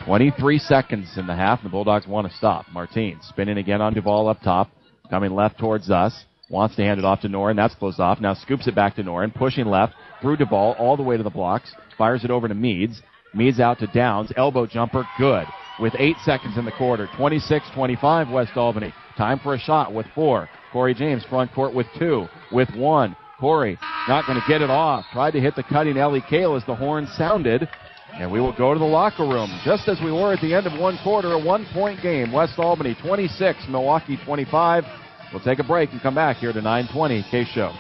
23 seconds in the half, and the Bulldogs want to stop. Martine spinning again on Duvall up top, coming left towards us, wants to hand it off to Noren, that's closed off, now scoops it back to Noren, pushing left, through Duvall, all the way to the blocks, fires it over to Meads, Meads out to Downs, elbow jumper, good. With 8 seconds in the quarter, 26-25 West Albany. Time for a shot with 4. Corey James front court with 2, with 1. Corey not going to get it off. Tried to hit the cutting Ellie Kale as the horn sounded. And we will go to the locker room. Just as we were at the end of one quarter, a 1-point game. West Albany 26, Milwaukee 25. We'll take a break and come back here to 920 KSHO.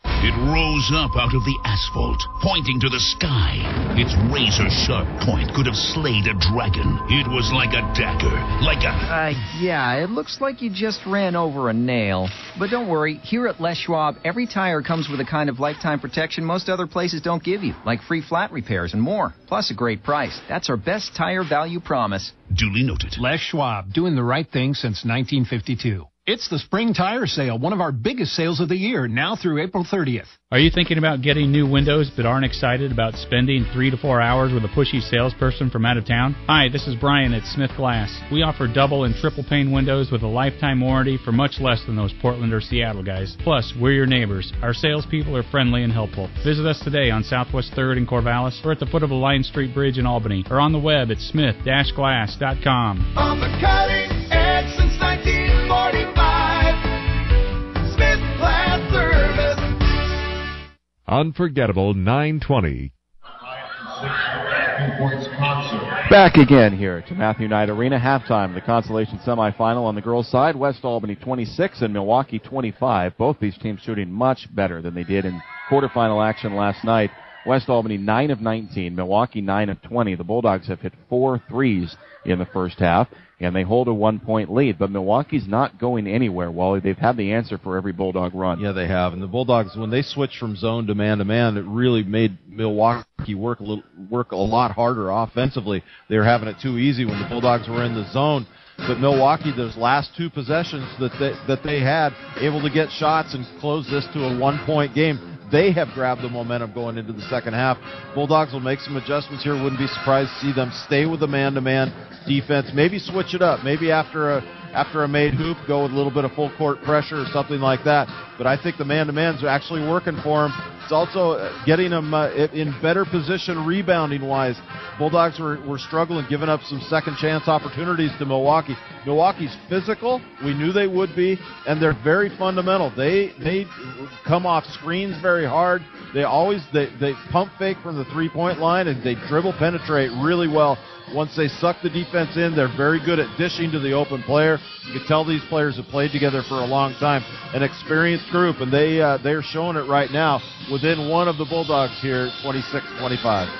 It rose up out of the asphalt, pointing to the sky. Its razor-sharp point could have slayed a dragon. It was like a dagger, like a... Yeah, it looks like you just ran over a nail. But don't worry, here at Les Schwab, every tire comes with a kind of lifetime protection most other places don't give you, like free flat repairs and more, plus a great price. That's our best tire value promise. Duly noted. Les Schwab, doing the right thing since 1952. It's the spring tire sale, one of our biggest sales of the year, now through April 30th. Are you thinking about getting new windows but aren't excited about spending 3 to 4 hours with a pushy salesperson from out of town? Hi, this is Brian at Smith Glass. We offer double and triple pane windows with a lifetime warranty for much less than those Portland or Seattle guys. Plus, we're your neighbors. Our salespeople are friendly and helpful. Visit us today on Southwest 3rd in Corvallis or at the foot of the Line Street Bridge in Albany or on the web at smith-glass.com. On the cutting edge since 1945. Smith Glass Service. Unforgettable 920. Back again here to Matthew Knight Arena. Halftime, the consolation semifinal on the girls' side. West Albany 26 and Milwaukee 25. Both these teams shooting much better than they did in quarterfinal action last night. West Albany 9 of 19, Milwaukee 9 of 20. The Bulldogs have hit 4 threes in the first half, and they hold a 1-point lead. But Milwaukee's not going anywhere, Wally. They've had the answer for every Bulldog run. Yeah, they have. And the Bulldogs, when they switched from zone to man-to-man, it really made Milwaukee work a lot harder offensively. They were having it too easy when the Bulldogs were in the zone. But Milwaukee, those last 2 possessions that they had, able to get shots and close this to a 1-point game. They have grabbed the momentum going into the second half. Bulldogs will make some adjustments here. Wouldn't be surprised to see them stay with the man-to-man defense. Maybe switch it up. Maybe after a made hoop, go with a little bit of full court pressure or something like that. But I think the man-to-man's actually working for them. It's also getting them in better position rebounding-wise. Bulldogs were struggling, giving up some second-chance opportunities to Milwaukee. Milwaukee's physical. We knew they would be, and they're very fundamental. They come off screens very hard. They pump fake from the three-point line, and they dribble penetrate really well. Once they suck the defense in, they're very good at dishing to the open player. You can tell these players have played together for a long time. An experienced group, and they're showing it right now within one of the Bulldogs here, 26-25.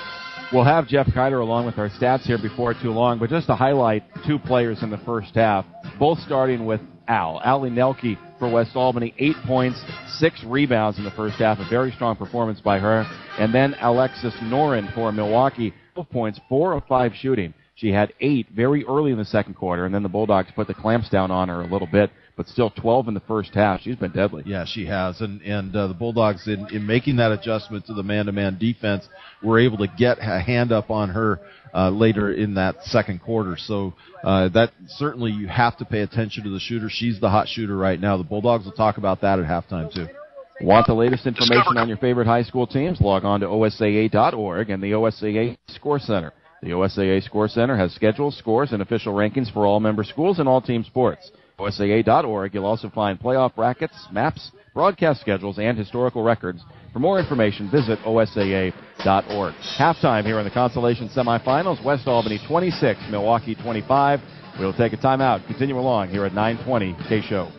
We'll have Jeff Kiter along with our stats here before too long, but just to highlight 2 players in the first half, both starting with Allie Nelke for West Albany, 8 points, 6 rebounds in the first half, a very strong performance by her. And then Alexis Noren for Milwaukee, 12 points, 4 of 5 shooting. She had 8 very early in the second quarter, and then the Bulldogs put the clamps down on her a little bit, but still 12 in the first half. She's been deadly. Yeah, she has. And the Bulldogs, in making that adjustment to the man-to-man defense, were able to get a hand up on her later in that second quarter. So that certainly you have to pay attention to the shooter. She's the hot shooter right now. The Bulldogs will talk about that at halftime, too. Want the latest information on your favorite high school teams? Log on to osaa.org and the OSAA Score Center. The OSAA Score Center has schedules, scores, and official rankings for all member schools and all team sports. OSAA.org. You'll also find playoff brackets, maps, broadcast schedules, and historical records. For more information, visit OSAA.org. Halftime here in the consolation semifinals. West Albany 26, Milwaukee 25. We'll take a timeout. Continue along here at 920 KSHO.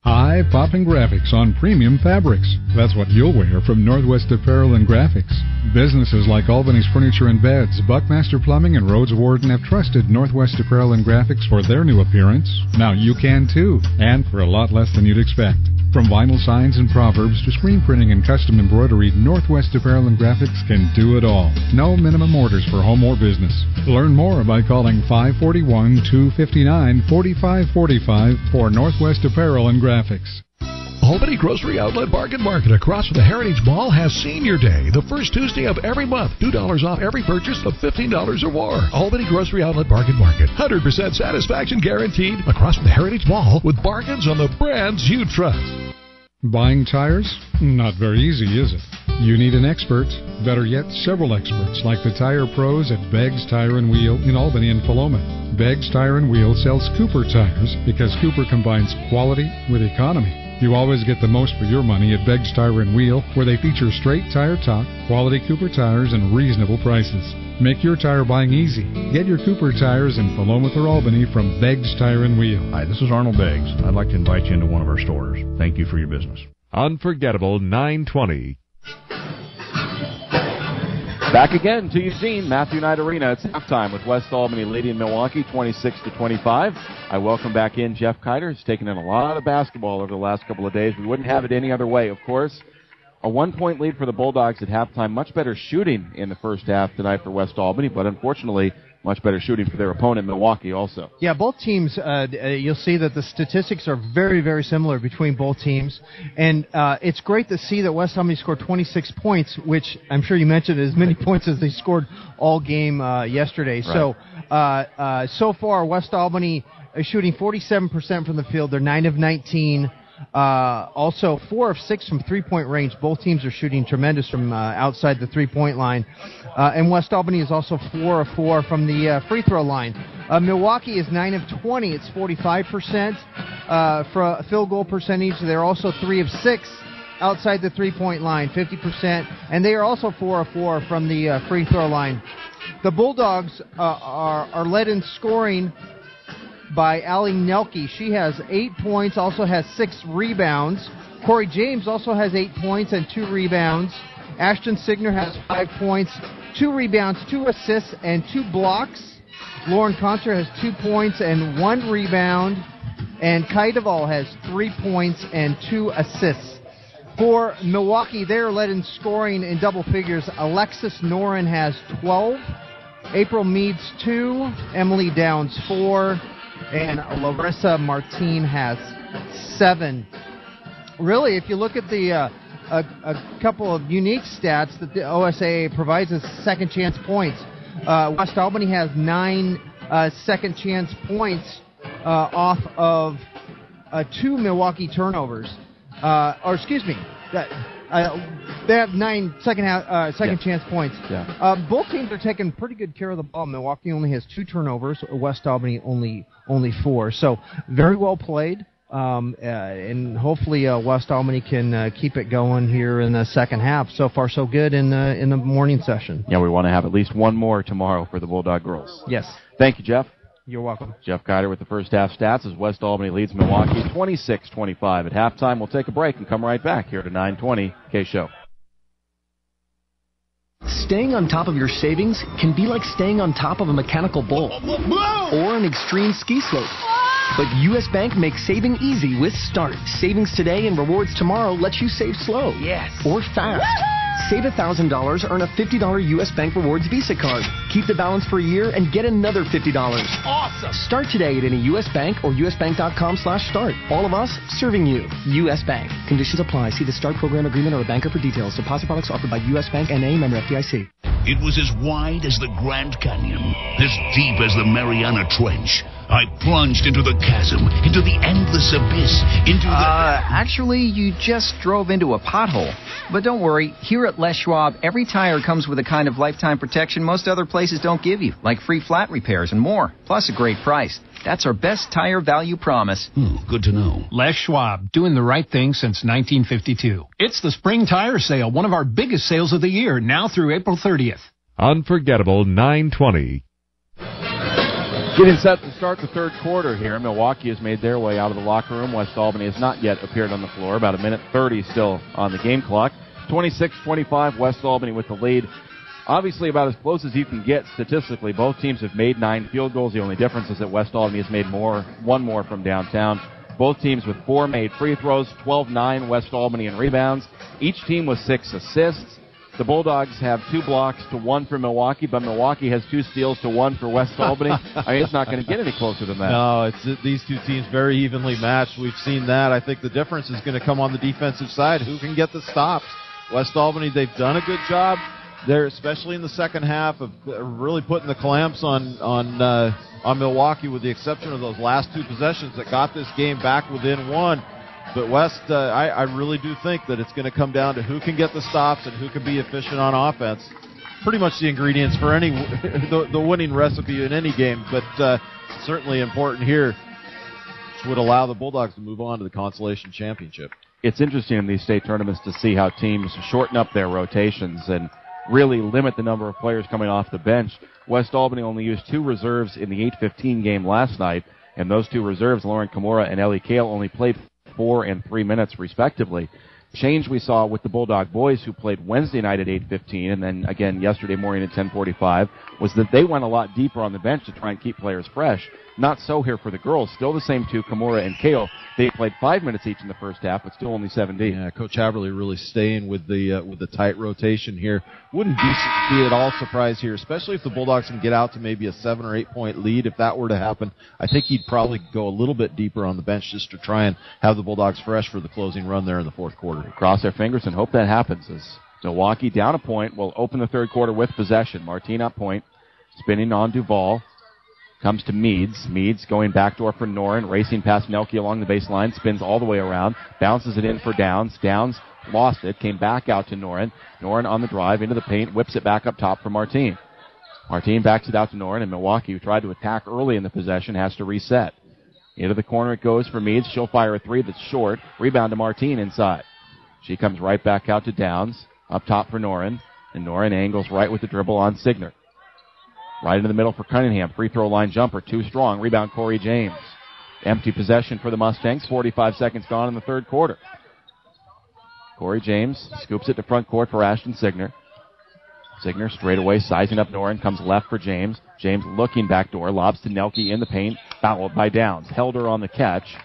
Hi, Eye-popping graphics on premium fabrics. That's what you'll wear from Northwest Apparel and Graphics. Businesses like Albany's Furniture and Beds, Buckmaster Plumbing, and Rhodes Warden have trusted Northwest Apparel and Graphics for their new appearance. Now you can too, and for a lot less than you'd expect. From vinyl signs and proverbs to screen printing and custom embroidery, Northwest Apparel and Graphics can do it all. No minimum orders for home or business. Learn more by calling 541-259-4545 for Northwest Apparel and Graphics. Albany Grocery Outlet Bargain Market across from the Heritage Mall has Senior Day, the first Tuesday of every month. $2 off every purchase of $15 or more. Albany Grocery Outlet Bargain Market. 100% satisfaction guaranteed across from the Heritage Mall with bargains on the brands you trust. Buying tires? Not very easy, is it? You need an expert. Better yet, several experts, like the tire pros at Beggs Tire and Wheel in Albany and Philomath. Beggs Tire and Wheel sells Cooper tires because Cooper combines quality with economy. You always get the most for your money at Beggs Tire and Wheel, where they feature straight tire talk, quality Cooper tires, and reasonable prices. Make your tire buying easy. Get your Cooper tires in Philomath or Albany from Beggs Tire and Wheel. Hi, this is Arnold Beggs. I'd like to invite you into one of our stores. Thank you for your business. Unforgettable 920. Back again to Eugene, Matthew Knight Arena. It's halftime with West Albany leading Milwaukee 26-25. I welcome back in Jeff Kiter. He's taken in a lot of basketball over the last couple of days. We wouldn't have it any other way, of course. A 1-point lead for the Bulldogs at halftime. Much better shooting in the first half tonight for West Albany, but unfortunately, much better shooting for their opponent, Milwaukee, also. Yeah, both teams, you'll see that the statistics are very, very similar between both teams. And it's great to see that West Albany scored 26 points, which I'm sure you mentioned as many points as they scored all game yesterday. Right. So far, West Albany is shooting 47% from the field. They're 9 of 19. Also 4 of 6 from three-point range. Both teams are shooting tremendous from outside the three-point line. And West Albany is also 4 of 4 from the free throw line. Milwaukee is 9 of 20. It's 45% for field goal percentage. They're also 3 of 6 outside the three-point line, 50%. And they are also 4 of 4 from the free throw line. The Bulldogs are led in scoring by Allie Nelke. She has 8 points, also has 6 rebounds. Corey James also has 8 points and 2 rebounds. Ashton Signer has 5 points, 2 rebounds, 2 assists, and 2 blocks. Lauren Contra has 2 points and 1 rebound. And Kai Duvall has 3 points and 2 assists. For Milwaukee, they're led in scoring in double figures. Alexis Noren has 12. April Meads 2. Emily Downs 4. And Larissa Martin has 7. Really, if you look at the a couple of unique stats that the OSAA provides as second chance points, West Albany has 9 second chance points off of 2 Milwaukee turnovers. They have 9 second chance points. Yeah. Both teams are taking pretty good care of the ball. Milwaukee only has 2 turnovers. West Albany only 4. So very well played. And hopefully West Albany can keep it going here in the second half. So far, so good in the morning session. Yeah, we want to have at least one more tomorrow for the Bulldog girls. Yes. Thank you, Jeff. You're welcome. Jeff Kiter with the first half stats as West Albany leads Milwaukee 26-25 at halftime. We'll take a break and come right back here to 920 KSHO. Staying on top of your savings can be like staying on top of a mechanical bull or an extreme ski slope. But U.S. Bank makes saving easy with Start. Savings today and rewards tomorrow lets you save slow. Yes. Or fast. Save $1,000, earn a $50 U.S. Bank Rewards Visa card. Keep the balance for a year and get another $50. Awesome! Start today at any U.S. Bank or usbank.com/start. All of us serving you. U.S. Bank. Conditions apply. See the Start program agreement or a banker for details. Deposit products offered by U.S. Bank N.A. member FDIC. It was as wide as the Grand Canyon, as deep as the Mariana Trench. I plunged into the chasm, into the endless abyss, into the... Actually, you just drove into a pothole. But don't worry, here at Les Schwab, every tire comes with a kind of lifetime protection most other places don't give you, like free flat repairs and more, plus a great price. That's our best tire value promise. Good to know. Les Schwab, doing the right thing since 1952. It's the spring tire sale, one of our biggest sales of the year, now through April 30th. Unforgettable 920. Getting set to start the third quarter here. Milwaukee has made their way out of the locker room. West Albany has not yet appeared on the floor. About a minute 30 still on the game clock. 26-25, West Albany with the lead. Obviously about as close as you can get statistically. Both teams have made 9 field goals. The only difference is that West Albany has made one more from downtown. Both teams with 4 made free throws, 12-9 West Albany in rebounds. Each team with 6 assists. The Bulldogs have 2 blocks to 1 for Milwaukee, but Milwaukee has 2 steals to 1 for West Albany. I mean, it's not going to get any closer than that. No, it's these two teams very evenly matched. We've seen that. I think the difference is going to come on the defensive side. Who can get the stops? West Albany, they've done a good job there, especially in the second half, of really putting the clamps on Milwaukee, with the exception of those last 2 possessions that got this game back within 1. But West, I really do think that it's going to come down to who can get the stops and who can be efficient on offense. Pretty much the ingredients for any the winning recipe in any game, but certainly important here, which would allow the Bulldogs to move on to the Consolation Championship. It's interesting in these state tournaments to see how teams shorten up their rotations and really limit the number of players coming off the bench. West Albany only used 2 reserves in the 8-15 game last night, and those 2 reserves, Lauren Kimura and Ellie Kale, only played 4 and 3 minutes respectively. Change we saw with the Bulldog boys, who played Wednesday night at 8:15 and then again yesterday morning at 10:45, was that they went a lot deeper on the bench to try and keep players fresh. Not so here for the girls. Still the same 2, Kimura and Kale. They played 5 minutes each in the first half, but still only 7 deep. Yeah, Coach Haverly really staying with the tight rotation here. Wouldn't be at all surprised here, especially if the Bulldogs can get out to maybe a 7 or 8 point lead. If that were to happen, I think he'd probably go a little bit deeper on the bench just to try and have the Bulldogs fresh for the closing run there in the fourth quarter. Cross their fingers and hope that happens, as Milwaukee down a point will open the third quarter with possession. Martine up point, spinning on Duval. Comes to Meads. Meads going backdoor for Noren, racing past Nelke along the baseline, spins all the way around, bounces it in for Downs. Downs lost it, came back out to Noren. Noren on the drive into the paint, whips it back up top for Martine. Martine backs it out to Noren, and Milwaukee, who tried to attack early in the possession, has to reset. Into the corner it goes for Meads. She'll fire a 3 that's short. Rebound to Martine inside. She comes right back out to Downs, up top for Noren, and Noren angles right with the dribble on Signer. Right into the middle for Cunningham. Free throw line jumper, too strong. Rebound, Corey James. Empty possession for the Mustangs. 45 seconds gone in the third quarter. Corey James scoops it to front court for Ashton Signer. Signer straight away, sizing up Noren, comes left for James. James looking backdoor, lobs to Nelke in the paint, fouled by Downs. Held her on the catch.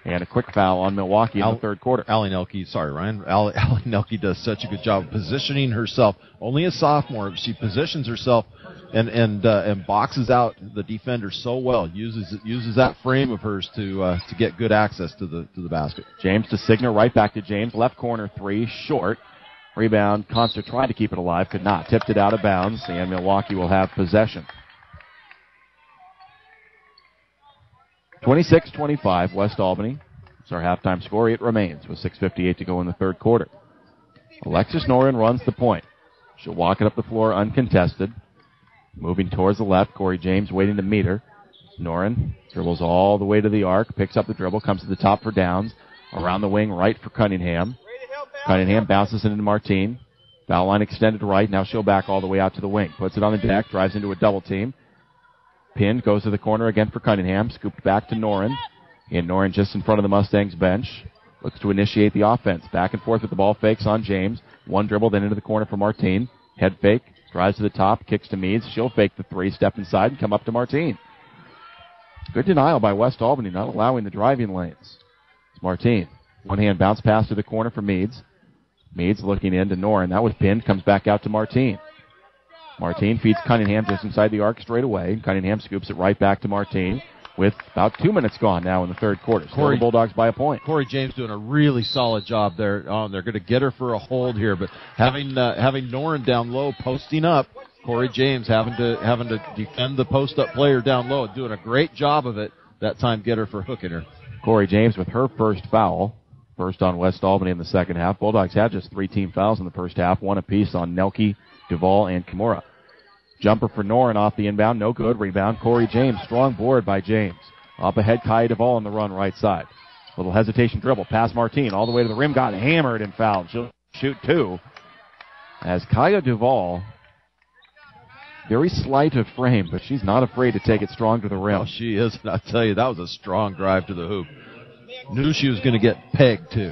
And a quick foul on Milwaukee in the third quarter. Allie Nelke, sorry, Ryan. Allie Nelke does such a good job of positioning herself. Only a sophomore, but she positions herself and boxes out the defender so well. Uses that frame of hers to get good access to the basket. James to Signer, right back to James. Left corner 3, short. Rebound, Conster tried to keep it alive, could not. Tipped it out of bounds, and Milwaukee will have possession. 26-25, West Albany. It's our halftime score. It remains with 6:58 to go in the third quarter. Alexis Noren runs the point. She'll walk it up the floor uncontested. Moving towards the left, Corey James waiting to meet her. Noren dribbles all the way to the arc, picks up the dribble, comes to the top for Downs. Around the wing, right for Cunningham. Cunningham bounces it into Martine. Foul line extended right. Now she'll back all the way out to the wing. Puts it on the deck, drives into a double team. Pinned, goes to the corner again for Cunningham. Scooped back to Noren. And Noren just in front of the Mustangs bench. Looks to initiate the offense. Back and forth with the ball fakes on James. One dribble, then into the corner for Martine. Head fake. Drives to the top. Kicks to Meads. She'll fake the 3. Step inside and come up to Martine. Good denial by West Albany, not allowing the driving lanes. It's Martine. One hand bounce pass to the corner for Meads. Meads looking in to Noren. That was pinned. Comes back out to Martine. Martine feeds Cunningham just inside the arc straight away. Cunningham scoops it right back to Martine with about 2 minutes gone now in the third quarter. Still the Bulldogs by a point. Corey James doing a really solid job there. They're going to get her for a hold here, but having Noren down low, posting up, Corey James having to defend the post-up player down low, doing a great job of it that time. Get her for hooking her. Corey James with her first foul. First on West Albany in the second half. Bulldogs had just 3 team fouls in the first half, 1 apiece on Nelke, Duval, and Kimura. Jumper for Noren off the inbound, no good. Rebound, Corey James, strong board by James. Up ahead, Kaya Duval on the run right side. Little hesitation dribble, pass Martine, all the way to the rim, got hammered and fouled. She'll shoot 2. As Kaya Duval Very slight of frame, but she's not afraid to take it strong to the rim. Oh, she is. And I'll tell you, that was a strong drive to the hoop. Knew she was going to get pegged, too.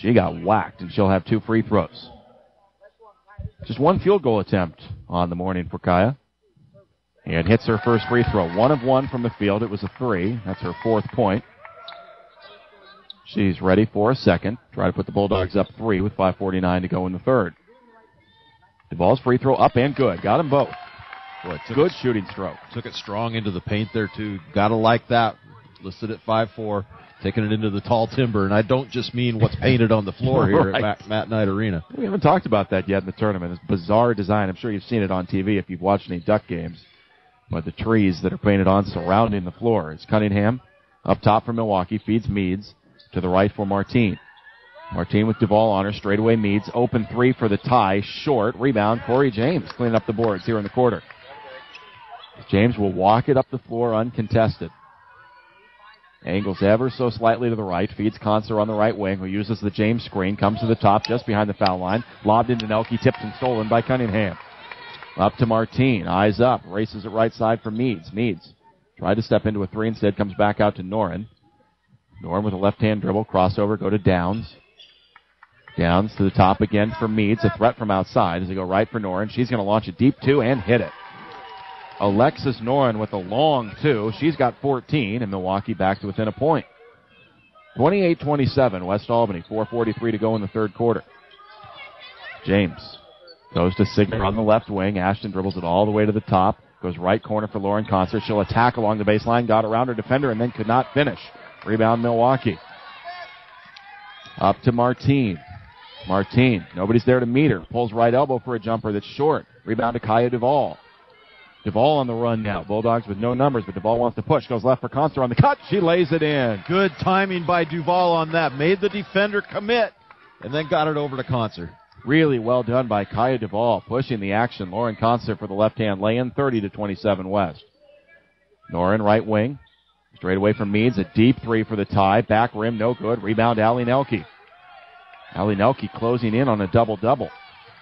She got whacked, and she'll have 2 free throws. Just 1 field goal attempt on the morning for Kaya. And hits her first free throw. 1 of 1 from the field. It was a 3. That's her 4th point. She's ready for a second. Try to put the Bulldogs up 3 with 5:49 to go in the third. DeVal's free throw up and good. Got them both. Boy, good shooting stroke. Took it strong into the paint there, too. Got to like that. Listed at 5'4", taking it into the tall timber. And I don't just mean what's painted on the floor here right. at Matt Knight Arena. We haven't talked about that yet in the tournament. This bizarre design. I'm sure you've seen it on TV if you've watched any Duck games. But the trees that are painted on surrounding the floor. It's Cunningham up top for Milwaukee. Feeds Meads to the right for Martine. Martine with Duvall on her. Straightaway Meads. Open 3 for the tie. Short. Rebound. Corey James cleaning up the boards here in the quarter. James will walk it up the floor uncontested. Angles ever so slightly to the right. Feeds Conser on the right wing, who uses the James screen. Comes to the top just behind the foul line. Lobbed into Nelke. Tipped and stolen by Cunningham. Up to Martine. Eyes up. Races it right side for Meads. Meads tried to step into a 3 instead. Comes back out to Noren. Noren with a left-hand dribble. Crossover. Go to Downs. Downs to the top again for Meads. A threat from outside as they go right for Noren. She's going to launch a deep 2 and hit it. Alexis Noren with a long 2. She's got 14, and Milwaukee back to within a point. 28-27, West Albany. 4:43 to go in the third quarter. James goes to Signer on the left wing. Ashton dribbles it all the way to the top. Goes right corner for Lauren Concert. She'll attack along the baseline. Got around her defender and then could not finish. Rebound Milwaukee. Up to Martine. Martine, nobody's there to meet her. Pulls right elbow for a jumper that's short. Rebound to Kaya Duvall. Duvall on the run now. Bulldogs with no numbers, but Duvall wants to push. Goes left for Concert on the cut. She lays it in. Good timing by Duvall on that. Made the defender commit and then got it over to Concert. Really well done by Kaya Duvall, pushing the action. Lauren Concert for the left-hand lay-in, 30-27 West. Noren, right wing. Straight away from Meads, a deep 3 for the tie. Back rim, no good. Rebound, Allie Nelke. Allie Nelke closing in on a double-double.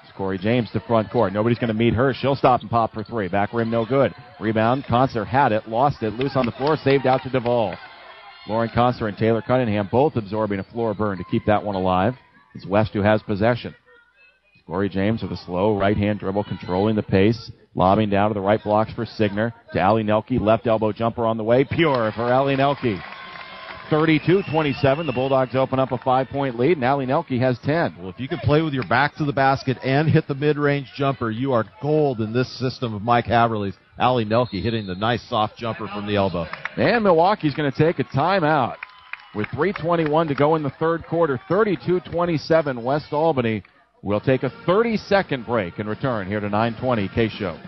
It's Corey James to front court. Nobody's going to meet her. She'll stop and pop for 3. Back rim, no good. Rebound, Concert had it, lost it, loose on the floor, saved out to Duvall. Lauren Concert and Taylor Cunningham both absorbing a floor burn to keep that one alive. It's West who has possession. Corey James with a slow right-hand dribble, controlling the pace, lobbing down to the right blocks for Signer, to Allie Nelke, left elbow jumper on the way, pure for Allie Nelke. 32-27, the Bulldogs open up a 5-point lead, and Allie Nelke has 10. Well, if you can play with your back to the basket and hit the mid-range jumper, you are gold in this system of Mike Haverly's. Allie Nelke hitting the nice soft jumper from the elbow. And Milwaukee's going to take a timeout with 3:21 to go in the third quarter, 32-27 West Albany. We'll take a 30-second break and return here to 920 KSHO.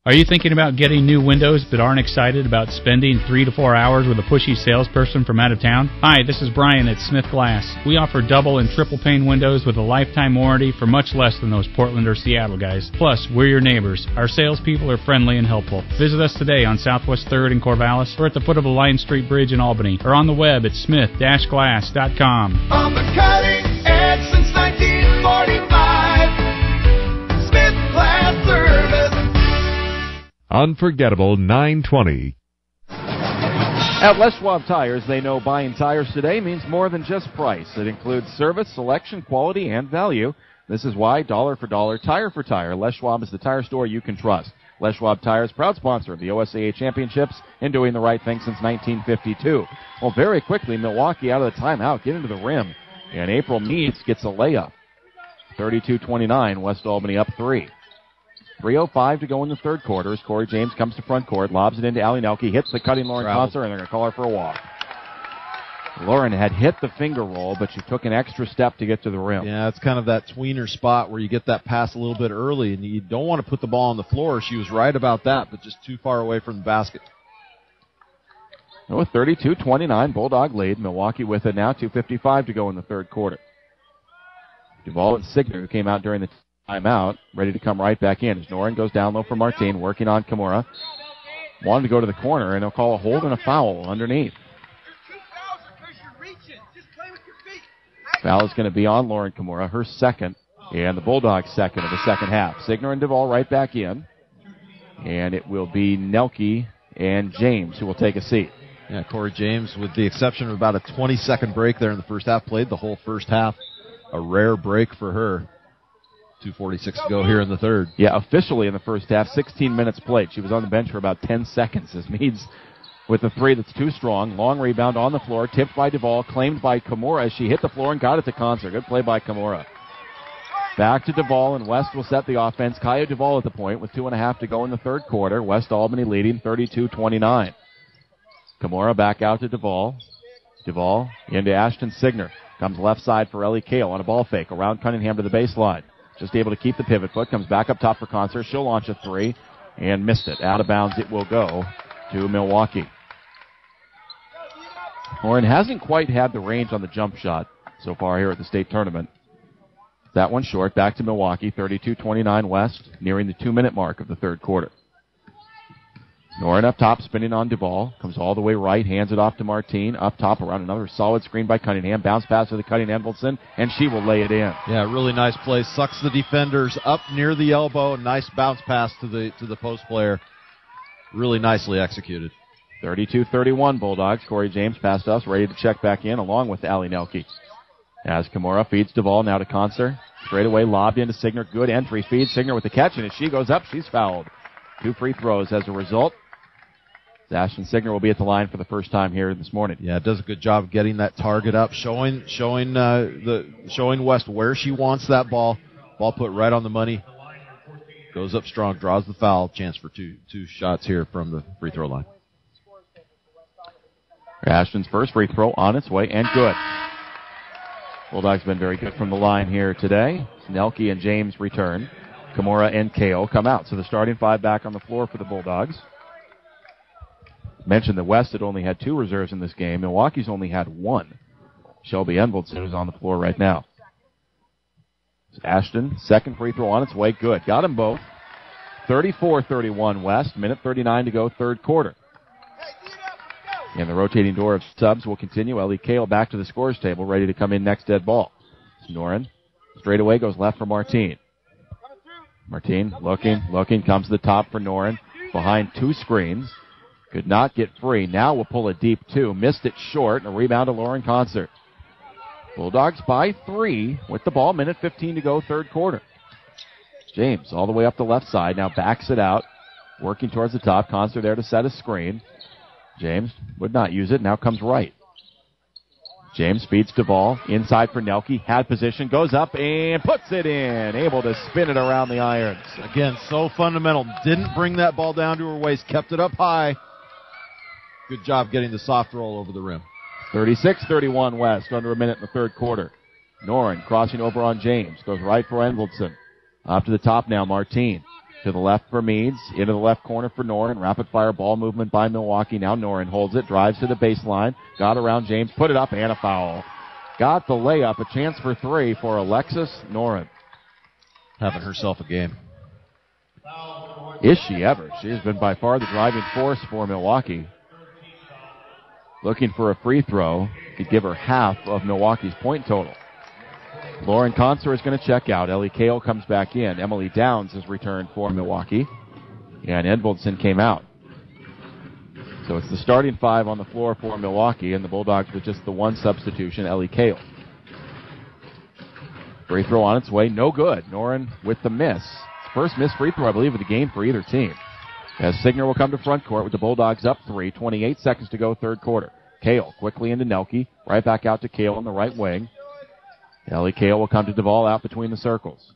Are you thinking about getting new windows but aren't excited about spending 3 to 4 hours with a pushy salesperson from out of town? Hi, this is Brian at Smith Glass. We offer double and triple pane windows with a lifetime warranty for much less than those Portland or Seattle guys. Plus, we're your neighbors. Our salespeople are friendly and helpful. Visit us today on Southwest 3rd in Corvallis or at the foot of the Line Street Bridge in Albany or on the web at smith-glass.com. On the cutting edge since 1945, Smith Glass Service. Unforgettable 920. At Les Schwab Tires, they know buying tires today means more than just price. It includes service, selection, quality, and value. This is why, dollar for dollar, tire for tire, Les Schwab is the tire store you can trust. Les Schwab Tires, proud sponsor of the OSAA Championships and doing the right thing since 1952. Well, very quickly, Milwaukee out of the timeout, get into the rim, and April Meads gets a layup. 32-29, West Albany up 3. 3:05 to go in the third quarter as Corey James comes to front court, lobs it into Allie Nelke, hits the cutting Lauren Concert, and they're going to call her for a walk. Lauren had hit the finger roll, but she took an extra step to get to the rim. Yeah, it's kind of that tweener spot where you get that pass a little bit early, and you don't want to put the ball on the floor. She was right about that, but just too far away from the basket. With 32-29, Bulldog lead. Milwaukee with it now, 2:55 to go in the third quarter. Duvall and Signer, who came out during the timeout, ready to come right back in as Noren goes down low for Martine, working on Kimura. Wanted to go to the corner, and they'll call a hold and a foul underneath. Foul is going to be on Lauren Kimura, her second. And the Bulldogs second of the second half. Signer and Duvall right back in. And it will be Nelke and James who will take a seat. Yeah, Corey James, with the exception of about a 20-second break there in the first half, played the whole first half. A rare break for her. 2:46 to go here in the third. Yeah, officially in the first half, 16 minutes played. She was on the bench for about 10 seconds as Meads with the three that's too strong. Long rebound on the floor, tipped by Duvall, claimed by Kimura as she hit the floor and got it to Concert. Good play by Kimura. Back to Duvall, and West will set the offense. Kaya Duvall at the point with 2.5 to go in the third quarter. West Albany leading 32-29. Kimura back out to Duvall. Duvall into Ashton Signer. Comes left side for Ellie Kale on a ball fake. Around Cunningham to the baseline. Just able to keep the pivot foot. Comes back up top for Concert. She'll launch a three and missed it. Out of bounds it will go to Milwaukee. Lauren hasn't quite had the range on the jump shot so far here at the state tournament. That one short. Back to Milwaukee. 32-29 West. Nearing the 2-minute mark of the third quarter. Noren up top, spinning on Duvall. Comes all the way right, hands it off to Martine. Up top around another solid screen by Cunningham. Bounce pass to the cutting Envelson, and she will lay it in. Yeah, really nice play. Sucks the defenders up near the elbow. Nice bounce pass to the post player. Really nicely executed. 32-31 Bulldogs. Corey James past us, ready to check back in, along with Allie Nelke. As Kimura feeds Duvall now to Concert. Straight away lobbed into Signer. Good entry feed. Signer with the catch, and as she goes up, she's fouled. 2 free throws as a result. Ashton Signer will be at the line for the first time here this morning. Yeah, it does a good job getting that target up, showing West where she wants that ball. Ball put right on the money. Goes up strong, draws the foul. Chance for two shots here from the free throw line. Ashton's first free throw on its way and good. Bulldogs been very good from the line here today. Nelke and James return. Kimura and Kale come out. So the starting five back on the floor for the Bulldogs. Mentioned that West had only had 2 reserves in this game. Milwaukee's only had 1. Shelby Envoldson is on the floor right now. Ashton, second free throw on its way. Good. Got them both. 34-31 West. Minute 39 to go, third quarter. And the rotating door of subs will continue. Ellie Kale back to the scorer's table, ready to come in next dead ball. Noren straight away goes left for Martine. Martine looking, comes to the top for Noren. Behind 2 screens. Could not get free. Now will pull a deep 2. Missed it short. And a rebound to Lauren Concert. Bulldogs by 3 with the ball. Minute 15 to go, third quarter. James all the way up the left side. Now backs it out. Working towards the top. Concert there to set a screen. James would not use it. Now comes right. James feeds Duvall. Inside for Nelke. Had position. Goes up and puts it in. Able to spin it around the irons. Again, so fundamental. Didn't bring that ball down to her waist. Kept it up high. Good job getting the soft roll over the rim. 36-31 West. Under a minute in the third quarter. Noren crossing over on James. Goes right for Envoldson. Up to the top now. Martine. To the left for Meads. Into the left corner for Noren. Rapid fire ball movement by Milwaukee. Now Noren holds it. Drives to the baseline. Got around James. Put it up and a foul. Got the layup. A chance for 3 for Alexis Noren. Having herself a game. Is she ever? She has been by far the driving force for Milwaukee. Looking for a free throw. Could give her half of Milwaukee's point total. Lauren Concert is going to check out. Ellie Kale comes back in. Emily Downs has returned for Milwaukee. And Envoldson came out. So it's the starting 5 on the floor for Milwaukee, and the Bulldogs with just the 1 substitution, Ellie Kale. Free throw on its way. No good. Noren with the miss. First missed free throw, I believe, of the game for either team. As Signer will come to front court with the Bulldogs up 3. 28 seconds to go, third quarter. Kale quickly into Nelke. Right back out to Kale on the right wing. Ellie Kale will come to Duvall out between the circles.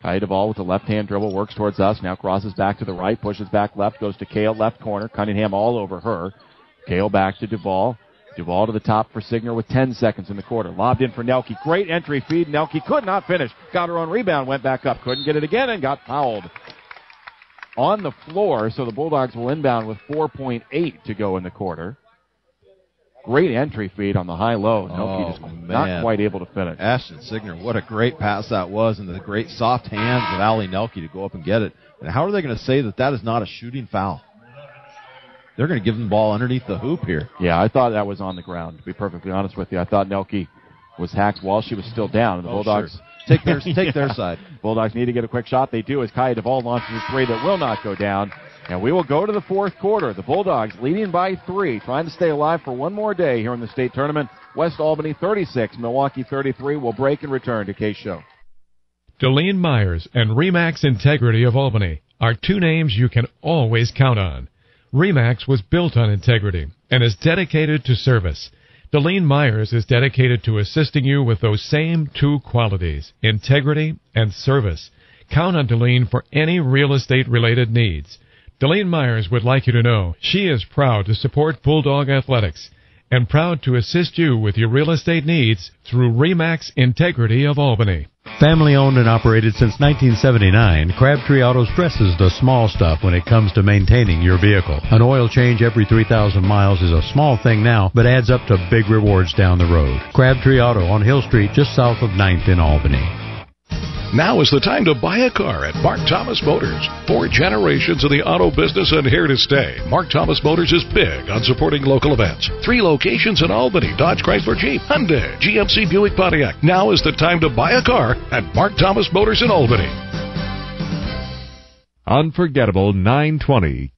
Kaya Duvall with the left-hand dribble, works towards us, now crosses back to the right, pushes back left, goes to Kale, left corner, Cunningham all over her. Kale back to Duvall. Duvall to the top for Signer with 10 seconds in the quarter. Lobbed in for Nelke. Great entry feed. Nelke could not finish. Got her own rebound, went back up, couldn't get it again, and got fouled on the floor, so the Bulldogs will inbound with 4.8 to go in the quarter. Great entry feed on the high-low. Nelke just not quite able to finish. Ashton Signer, what a great pass that was, and the great soft hands of Allie Nelke to go up and get it. And how are they going to say that is not a shooting foul? They're going to give them the ball underneath the hoop here. Yeah, I thought that was on the ground, to be perfectly honest with you. I thought Nelke was hacked while she was still down, and the Bulldogs Take their side. Bulldogs need to get a quick shot. They do as Kaya Duvall launches a three that will not go down. And we will go to the fourth quarter. The Bulldogs leading by 3, trying to stay alive for one more day here in the state tournament. West Albany 36, Milwaukee 33. We'll break and return to KSHO. Deline Myers and Remax Integrity of Albany are 2 names you can always count on. Remax was built on integrity and is dedicated to service. Deline Myers is dedicated to assisting you with those same 2 qualities, integrity and service. Count on Deline for any real estate-related needs. Deline Myers would like you to know she is proud to support Bulldog Athletics and proud to assist you with your real estate needs through Remax Integrity of Albany. Family owned and operated since 1979, Crabtree Auto stresses the small stuff when it comes to maintaining your vehicle. An oil change every 3,000 miles is a small thing now, but adds up to big rewards down the road. Crabtree Auto on Hill Street, just south of 9th in Albany. Now is the time to buy a car at Mark Thomas Motors. 4 generations in the auto business and here to stay. Mark Thomas Motors is big on supporting local events. 3 locations in Albany: Dodge, Chrysler, Jeep, Hyundai, GMC, Buick, Pontiac. Now is the time to buy a car at Mark Thomas Motors in Albany. Unforgettable 920.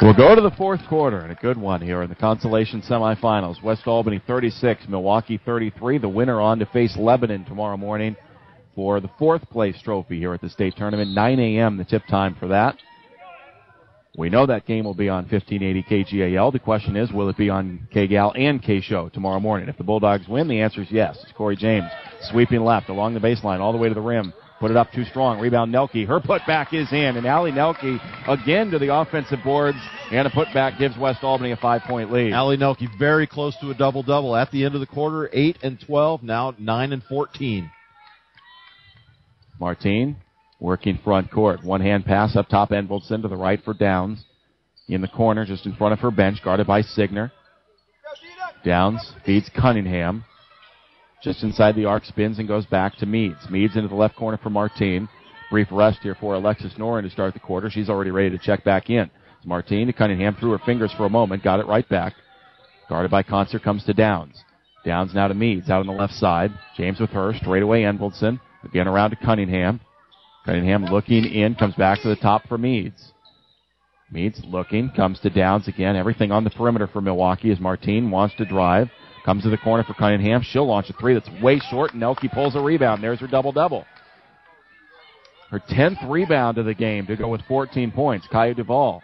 We'll go to the fourth quarter, and a good one here in the consolation semifinals. West Albany 36, Milwaukee 33. The winner on to face Lebanon tomorrow morning for the 4th place trophy here at the state tournament. 9 a.m. the tip time for that. We know that game will be on 1580 KGAL. The question is, will it be on KGAL and KSHO tomorrow morning? If the Bulldogs win, the answer is yes. It's Corey James sweeping left along the baseline all the way to the rim. Put it up too strong. Rebound Nelke. Her putback is in. And Allie Nelke again to the offensive boards. And a putback gives West Albany a 5-point lead. Allie Nelke very close to a double-double at the end of the quarter. 8 and 12, now 9 and 14. Martine working front court. One-hand pass up top. Envoldson to the right for Downs. In the corner just in front of her bench, guarded by Signer. Downs feeds Cunningham. Just inside the arc, spins and goes back to Meads. Meads into the left corner for Martine. Brief rest here for Alexis Noren to start the quarter. She's already ready to check back in. It's Martine to Cunningham, through her fingers for a moment, got it right back. Guarded by Concert, comes to Downs. Downs now to Meads, out on the left side. James with her, straight away Envoldson. Again around to Cunningham. Cunningham looking in, comes back to the top for Meads. Meads looking, comes to Downs again. Everything on the perimeter for Milwaukee as Martine wants to drive. Comes to the corner for Cunningham. She'll launch a 3 that's way short, and Nelke pulls a rebound. There's her double-double. Her 10th rebound of the game to go with 14 points. Kaya Duvall.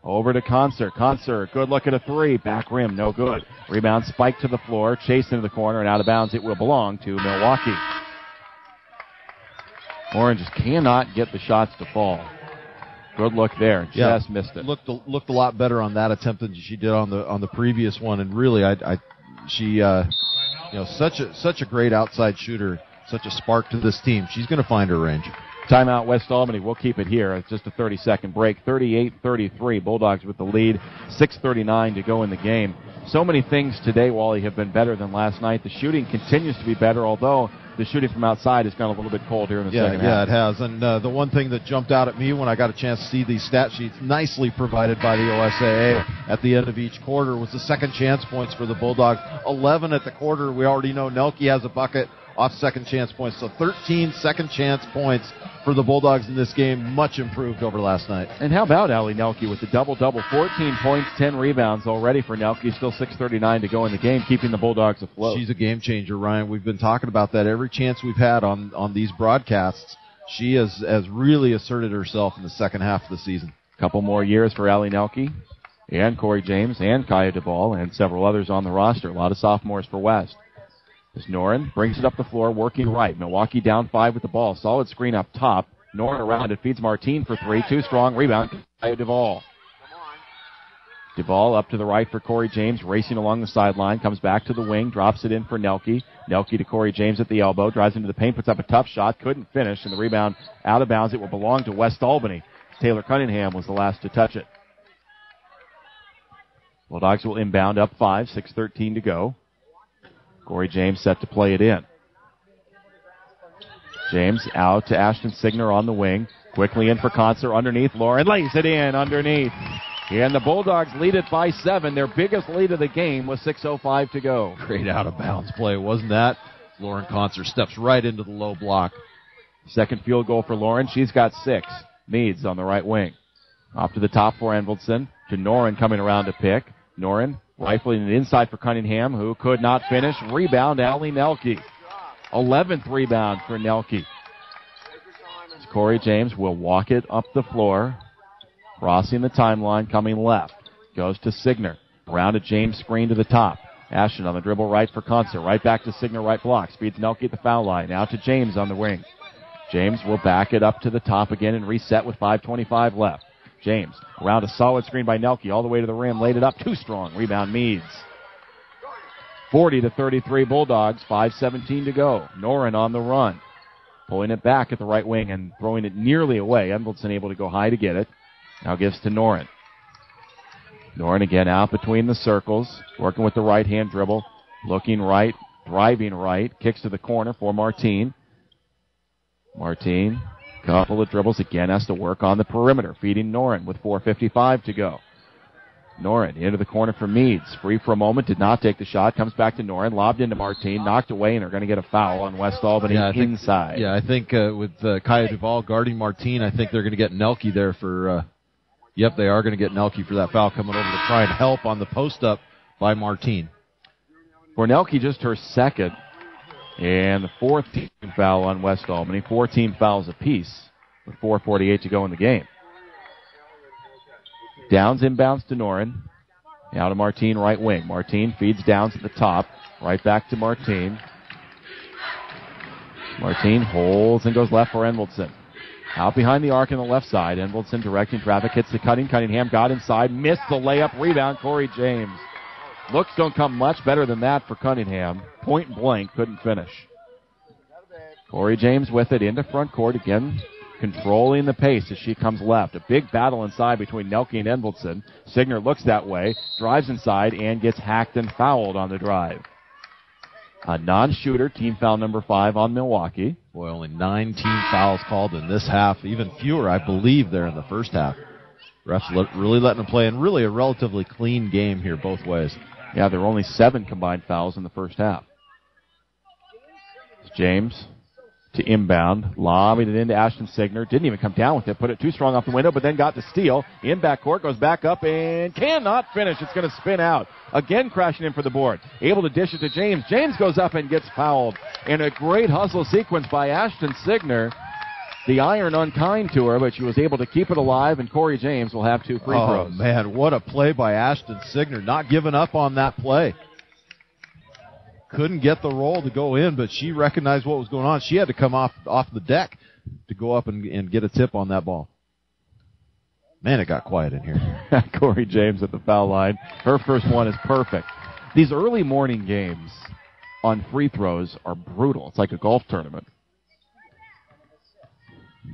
Over to Concert. Concert, good look at a 3. Back rim, no good. Rebound spiked to the floor, chased into the corner, and out of bounds. It will belong to Milwaukee. Orange just cannot get the shots to fall. Good look there. Just missed it. Looked a lot better on that attempt than she did on the previous one. And really, she such a great outside shooter, such a spark to this team. She's going to find her range. Timeout West Albany. We'll keep it here. It's just a 30-second break. 38-33. Bulldogs with the lead. 6:39 to go in the game. So many things today, Wally, have been better than last night. The shooting continues to be better, although the shooting from outside has gone a little bit cold here in the second half. Yeah, it has. And the one thing that jumped out at me when I got a chance to see these stat sheets, nicely provided by the OSAA at the end of each quarter, was the second chance points for the Bulldogs. 11 at the quarter. We already know Nelke has a bucket off second chance points. So 13 second chance points for the Bulldogs in this game, much improved over last night. And how about Allie Nelke with the double-double? 14 points, 10 rebounds already for Nelke. Still 6:39 to go in the game, keeping the Bulldogs afloat. She's a game changer, Ryan. We've been talking about that every chance we've had on these broadcasts. She has really asserted herself in the second half of the season. Couple more years for Allie Nelke and Corey James and Kaya Duvall and several others on the roster. A lot of sophomores for West. As Noren brings it up the floor, working right. Milwaukee down 5 with the ball. Solid screen up top. Noren around it, feeds Martine for 3. Too strong. Rebound. Duvall. Duvall up to the right for Corey James, racing along the sideline. Comes back to the wing, drops it in for Nelke. Nelke to Corey James at the elbow. Drives into the paint, puts up a tough shot. Couldn't finish, and the rebound out of bounds. It will belong to West Albany. Taylor Cunningham was the last to touch it. Bulldogs will inbound up 5, 6:13 to go. Corey James set to play it in. James out to Ashton Signer on the wing. Quickly in for Concert underneath. Lauren lays it in underneath. And the Bulldogs lead it by 7. Their biggest lead of the game with 6:05 to go. Great out-of-bounds play, wasn't that? Lauren Concert steps right into the low block. Second field goal for Lauren. She's got 6. Meads on the right wing. Off to the top for Enveldson. To Noren coming around to pick. Noren rifling it inside for Cunningham, who could not finish. Rebound, Allie Nelke. 11th rebound for Nelke. Corey James will walk it up the floor. Crossing the timeline, coming left. Goes to Signer. Around to James, screen to the top. Ashton on the dribble right for Concert. Right back to Signer, right block. Speeds Nelke at the foul line. Now to James on the wing. James will back it up to the top again and reset with 5:25 left. James around a solid screen by Nelke all the way to the rim. Laid it up too strong. Rebound Meads. 40-33 Bulldogs. 5:17 to go. Noren on the run. Pulling it back at the right wing and throwing it nearly away. Enveldson able to go high to get it. Now gives to Noren. Noren again out between the circles. Working with the right-hand dribble. Looking right. Driving right. Kicks to the corner for Martine. Martine, couple of dribbles, again has to work on the perimeter, feeding Noren with 4:55 to go. Noren into the corner for Meads. Free for a moment, did not take the shot, comes back to Noren, lobbed into Martine, knocked away, and are going to get a foul on West Albany inside. I think with Kaya Duvall guarding Martine, I think they're going to get Nelke there for, they are going to get Nelke for that foul coming over to try and help on the post-up by Martine. For Nelke, just her second. And the 4th team foul on West Albany. 4 team fouls apiece with 4:48 to go in the game. Downs inbounds to Noren. Now to Martine, right wing. Martine feeds Downs at the top. Right back to Martine. Martine holds and goes left for Enveldson. Out behind the arc on the left side. Enveldson directing traffic. Hits the cutting. Cunningham got inside. Missed the layup. Rebound, Corey James. Looks don't come much better than that for Cunningham. Point blank, couldn't finish. Corey James with it into front court again, controlling the pace as she comes left. A big battle inside between Nelke and Enveldson. Signer looks that way, drives inside, and gets hacked and fouled on the drive. A non-shooter, team foul number 5 on Milwaukee. Boy, only 9 team fouls called in this half. Even fewer, I believe, there in the first half. Refs really letting them play, and really a relatively clean game here both ways. Yeah, there were only 7 combined fouls in the first half. James to inbound, lobbing it into Ashton Signer. Didn't even come down with it. Put it too strong off the window, but then got the steal. In backcourt, goes back up and cannot finish. It's going to spin out. Again crashing in for the board. Able to dish it to James. James goes up and gets fouled. In a great hustle sequence by Ashton Signer. The iron unkind to her, but she was able to keep it alive, and Corey James will have 2 free throws. Oh, man, what a play by Ashton Signer. Not giving up on that play. Couldn't get the roll to go in, but she recognized what was going on. She had to come off the deck to go up and get a tip on that ball. Man, it got quiet in here. Corey James at the foul line. Her first one is perfect. These early morning games on free throws are brutal. It's like a golf tournament.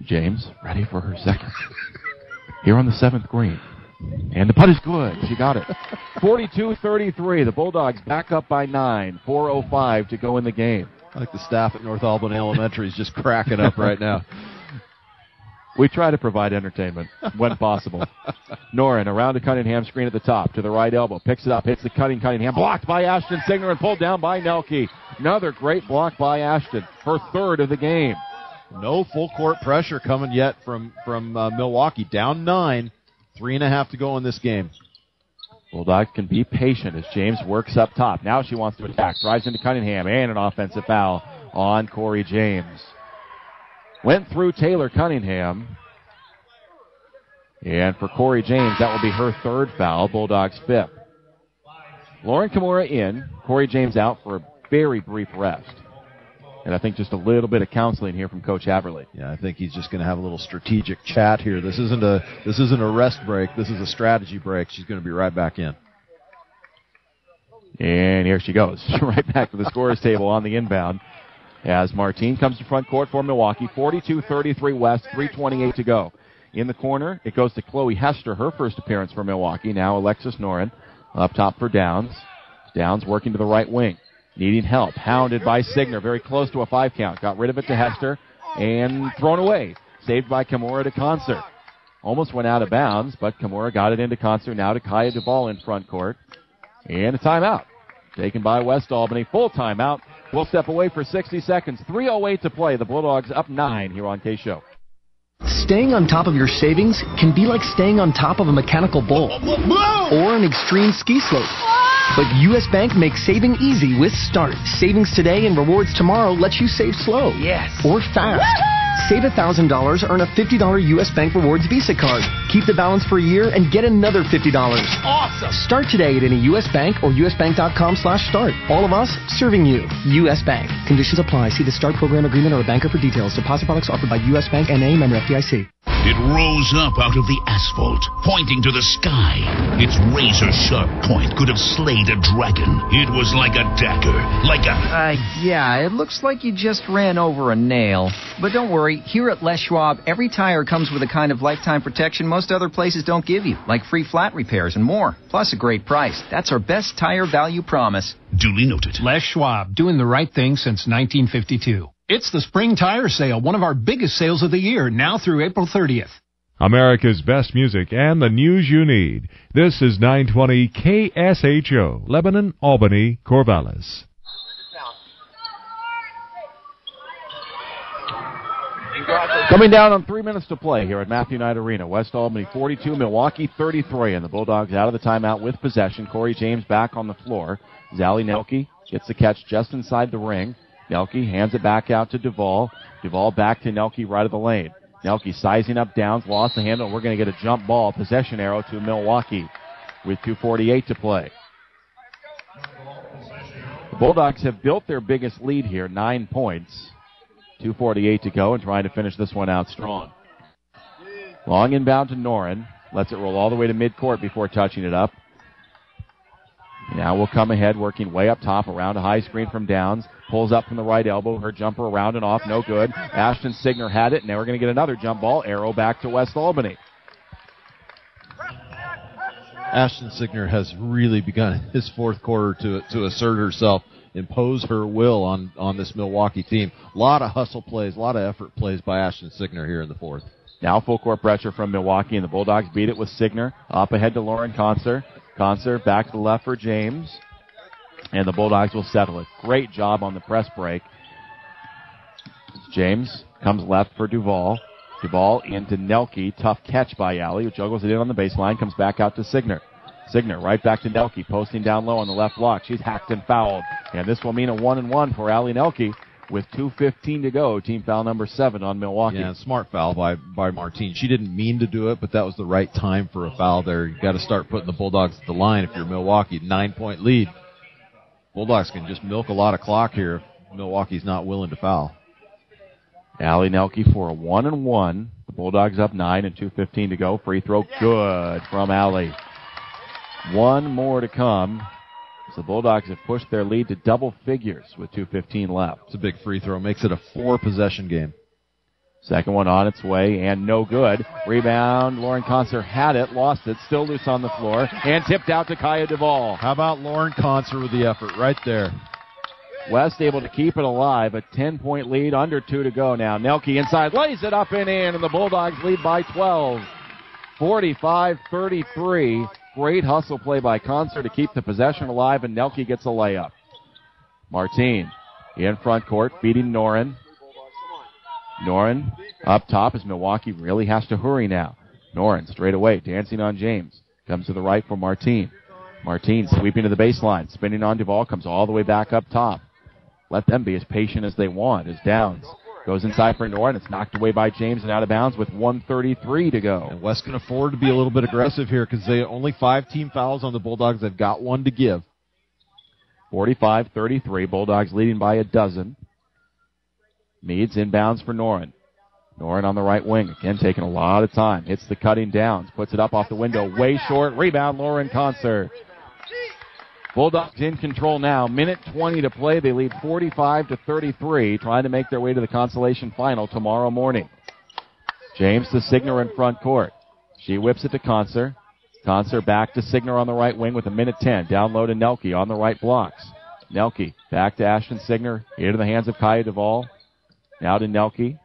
James, ready for her second. Here on the 7th green. And the putt is good. She got it. 42-33. The Bulldogs back up by 9. 4:05 to go in the game. I think the staff at North Albany Elementary is just cracking up right now. We try to provide entertainment when possible. Noren around to Cunningham, screen at the top. To the right elbow. Picks it up. Hits the cutting Cunningham. Blocked by Ashton Signer and pulled down by Nelke. Another great block by Ashton. Her 3rd of the game. No full court pressure coming yet from Milwaukee. Down 9, 3.5 to go in this game. Bulldogs can be patient as James works up top. Now she wants to attack. Drives into Cunningham and an offensive foul on Corey James. Went through Taylor Cunningham. And for Corey James, that will be her 3rd foul. Bulldogs 5th. Lauren Kimura in. Corey James out for a very brief rest. And I think just a little bit of counseling here from Coach Haverly. Yeah, I think he's just going to have a little strategic chat here. This isn't a rest break. This is a strategy break. She's going to be right back in. And here she goes. Right back to the scorer's table on the inbound. As Martine comes to front court for Milwaukee. 42-33 West, 3:28 to go. In the corner, it goes to Chloe Hester, her first appearance for Milwaukee. Now Alexis Noren up top for Downs. Downs working to the right wing. Needing help. Hounded by Signer. Very close to a 5 count. Got rid of it to Hester and thrown away. Saved by Kimura to Concert. Almost went out of bounds, but Kimura got it into Concert. Now to Kaya Duvall in front court. And a timeout. Taken by West Albany. Full timeout. We'll step away for 60 seconds. 3:08 to play. The Bulldogs up 9 here on KSHO. Staying on top of your savings can be like staying on top of a mechanical bull or an extreme ski slope. But U.S. Bank makes saving easy with Start. Savings today and rewards tomorrow lets you save slow. Yes. Or fast. Woo-hoo! Save $1,000, earn a $50 U.S. Bank Rewards Visa card. Keep the balance for a year and get another $50. Awesome! Start today at any U.S. Bank or usbank.com/start. All of us serving you. U.S. Bank. Conditions apply. See the Start program agreement or a banker for details. Deposit products offered by U.S. Bank N.A. member FDIC. It rose up out of the asphalt, pointing to the sky. Its razor-sharp point could have slayed a dragon. It was like a dagger, like a... Yeah, it looks like you just ran over a nail. But don't worry, here at Les Schwab, every tire comes with a kind of lifetime protection most other places don't give you, like free flat repairs and more, plus a great price. That's our best tire value promise. Duly noted. Les Schwab, doing the right thing since 1952. It's the spring tire sale, one of our biggest sales of the year, now through April 30th. America's best music and the news you need. This is 920 KSHO, Lebanon, Albany, Corvallis. Coming down on 3 minutes to play here at Matthew Knight Arena. West Albany 42, Milwaukee 33, and the Bulldogs out of the timeout with possession. Corey James back on the floor. Zali Nelke gets the catch just inside the ring. Nelke hands it back out to Duvall. Duvall back to Nelke right of the lane. Nelke sizing up Downs, lost the handle. We're going to get a jump ball, possession arrow to Milwaukee with 2:48 to play. The Bulldogs have built their biggest lead here, 9 points. 2:48 to go and trying to finish this one out strong. Long inbound to Noren. Lets it roll all the way to midcourt before touching it up. Now we'll come ahead, working way up top around a high screen from Downs. Pulls up from the right elbow. Her jumper around and off, no good. Ashton Signer had it, and now we're going to get another jump ball. Arrow back to West Albany. Ashton Signer has really begun his fourth quarter to assert herself, impose her will on this Milwaukee team. A lot of hustle plays, a lot of effort plays by Ashton Signer here in the fourth. Now full court pressure from Milwaukee, and the Bulldogs beat it with Signer. Up ahead to Lauren Conser. Conser back to the left for James. And the Bulldogs will settle it. Great job on the press break. James comes left for Duvall. Duvall into Nelke. Tough catch by Alley, who juggles it in on the baseline. Comes back out to Signer. Signer right back to Nelke, posting down low on the left block. She's hacked and fouled. And this will mean a 1-and-1 for Allie Nelke with 2:15 to go. Team foul number 7 on Milwaukee. Yeah, smart foul by Martine. She didn't mean to do it, but that was the right time for a foul there. You've got to start putting the Bulldogs at the line if you're Milwaukee. 9-point lead. Bulldogs can just milk a lot of clock here if Milwaukee's not willing to foul. Allie Nelke for a 1-and-1. The Bulldogs up 9 and 2:15 to go. Free throw good from Allie. One more to come. So the Bulldogs have pushed their lead to double figures with 2:15 left. It's a big free throw. Makes it a 4-possession game. Second one on its way and no good. Rebound. Lauren Conser had it, lost it, still loose on the floor, and tipped out to Kaya Duvall. How about Lauren Conser with the effort right there? West able to keep it alive. A 10-point lead, under 2 to go now. Nelke inside, lays it up and in, and the Bulldogs lead by 12. 45-33. Great hustle play by Conser to keep the possession alive, and Nelke gets a layup. Martine in front court, feeding Noren. Noren up top as Milwaukee really has to hurry now. Noren straight away, dancing on James. Comes to the right for Martine. Martine sweeping to the baseline, spinning on Duvall, comes all the way back up top. Let them be as patient as they want as Downs goes inside for Noren. It's knocked away by James and out of bounds with 1:33 to go. And West can afford to be a little bit aggressive here because they only 5 team fouls on the Bulldogs. They've got one to give. 45-33. Bulldogs leading by a dozen. Meads inbounds for Noren. Noren on the right wing. Again, taking a lot of time. Hits the cutting Downs. Puts it up off the window. Way short. Rebound, Lauren Conser. Bulldogs in control now. Minute 20 to play. They lead 45-33, trying to make their way to the consolation final tomorrow morning. James to Signer in front court. She whips it to Conser. Conser back to Signer on the right wing with a minute 10. Down low to Nelke on the right blocks. Nelke back to Ashton Signer. Into the hands of Kaya Duvall. Now to Nelke.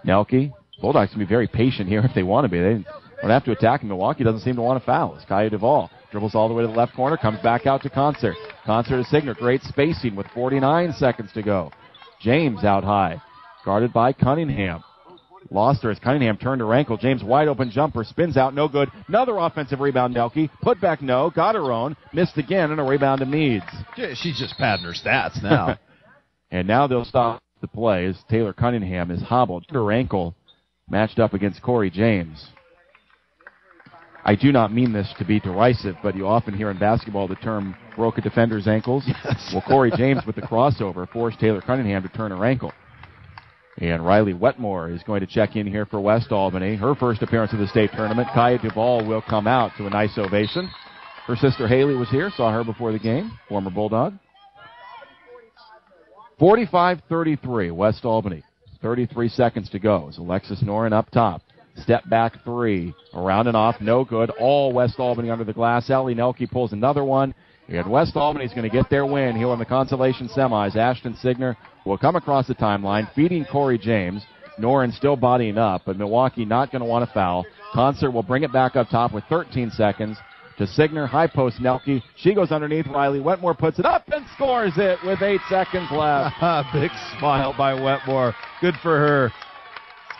Nelke. Bulldogs can be very patient here if they want to be. They don't have to attack, and Milwaukee doesn't seem to want to foul. It's Kaya Duvall Dribbles all the way to the left corner, comes back out to Concert. Concert to Signer. Great spacing with 49 seconds to go. James out high, guarded by Cunningham. Lost her as Cunningham turned her ankle. James wide open jumper, spins out, no good. Another offensive rebound, Nelke. Put back, no. Got her own. Missed again, and a rebound to Meads. Yeah, she's just padding her stats now. And now they'll stop the play as Taylor Cunningham is hobbled. Her ankle matched up against Corey James. I do not mean this to be derisive, but you often hear in basketball the term broke a defender's ankles. Yes. Well, Corey James with the crossover forced Taylor Cunningham to turn her ankle. And Riley Wetmore is going to check in here for West Albany. Her first appearance of the state tournament. Kaya Duvall will come out to a nice ovation. Her sister Haley was here, saw her before the game, former Bulldog. 45-33, West Albany. 33 seconds to go as Alexis Noren up top. Step back three. Around and off, no good. All West Albany under the glass. Ellie Nelke pulls another one. And West Albany is going to get their win here in the consolation semis. Ashton Signer will come across the timeline, feeding Corey James. Noren still bodying up, but Milwaukee not going to want to foul. Concert will bring it back up top with 13 seconds to Signer. High post Nelke. She goes underneath. Riley Wetmore puts it up and scores it with 8 seconds left. Big smile by Wetmore. Good for her.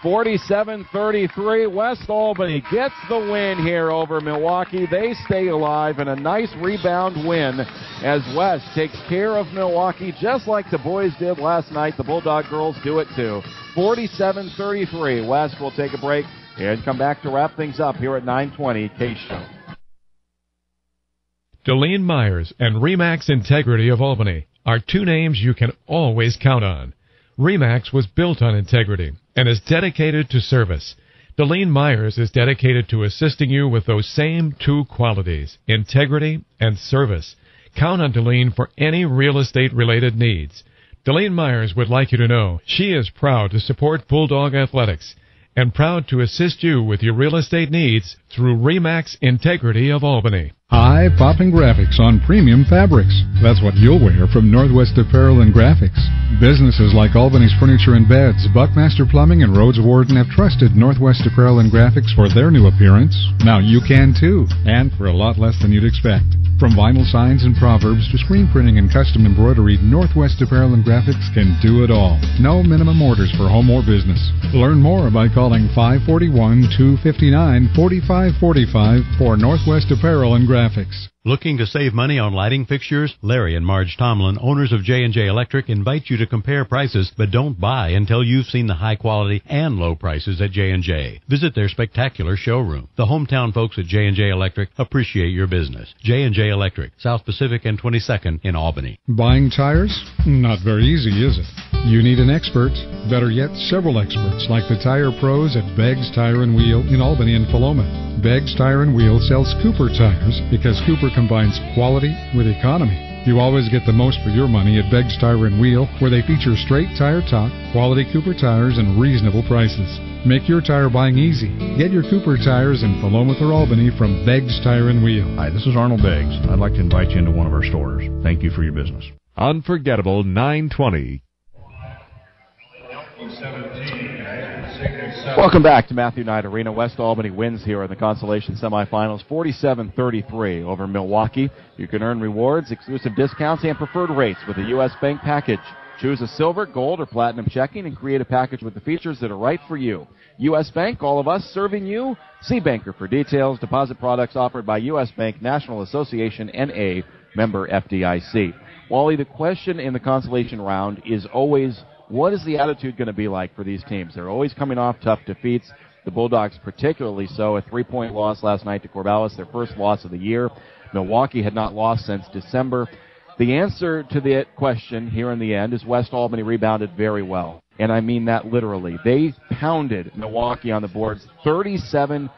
47-33, West Albany gets the win here over Milwaukee. They stay alive and a nice rebound win as West takes care of Milwaukee just like the boys did last night. The Bulldog girls do it too. 47-33, West will take a break and come back to wrap things up here at 9:20 KSHO. Deline Myers and Remax Integrity of Albany are two names you can always count on. Remax was built on integrity and is dedicated to service. Deline Myers is dedicated to assisting you with those same two qualities, integrity and service. Count on Deline for any real estate-related needs. Deline Myers would like you to know she is proud to support Bulldog Athletics and proud to assist you with your real estate needs through Remax Integrity of Albany. Eye-popping graphics on premium fabrics. That's what you'll wear from Northwest Apparel and Graphics. Businesses like Albany's Furniture and Beds, Buckmaster Plumbing, and Rhodes Warden have trusted Northwest Apparel and Graphics for their new appearance. Now you can too, and for a lot less than you'd expect. From vinyl signs and proverbs to screen printing and custom embroidery, Northwest Apparel and Graphics can do it all. No minimum orders for home or business. Learn more by calling 541-259-4545 for Northwest Apparel and Graphics. Looking to save money on lighting fixtures? Larry and Marge Tomlin, owners of J&J Electric, invite you to compare prices, but don't buy until you've seen the high quality and low prices at J&J. Visit their spectacular showroom. The hometown folks at J&J Electric appreciate your business. J&J Electric, South Pacific and 22nd in Albany. Buying tires? Not very easy, is it? You need an expert. Better yet, several experts like the tire pros at Beggs Tire and Wheel in Albany and Philomath. Beggs Tire and Wheel sells Cooper tires because Cooper combines quality with economy. You always get the most for your money at Beggs Tire and Wheel, where they feature straight tire talk, quality Cooper tires, and reasonable prices. Make your tire buying easy. Get your Cooper tires in Philomath or Albany from Beggs Tire and Wheel. Hi, this is Arnold Beggs. I'd like to invite you into one of our stores. Thank you for your business. Unforgettable 920. Welcome back to Matthew Knight Arena. West Albany wins here in the consolation semifinals, 47-33 over Milwaukee. You can earn rewards, exclusive discounts, and preferred rates with a U.S. Bank package. Choose a silver, gold, or platinum checking and create a package with the features that are right for you. U.S. Bank, all of us serving you. See Banker for details. Deposit products offered by U.S. Bank, National Association, N.A., member FDIC. Wally, the question in the consolation round is always, what is the attitude going to be like for these teams? They're always coming off tough defeats. The Bulldogs particularly so. A 3-point loss last night to Corvallis, their first loss of the year. Milwaukee had not lost since December. The answer to that question here in the end is West Albany rebounded very well. And I mean that literally. They pounded Milwaukee on the boards 37-17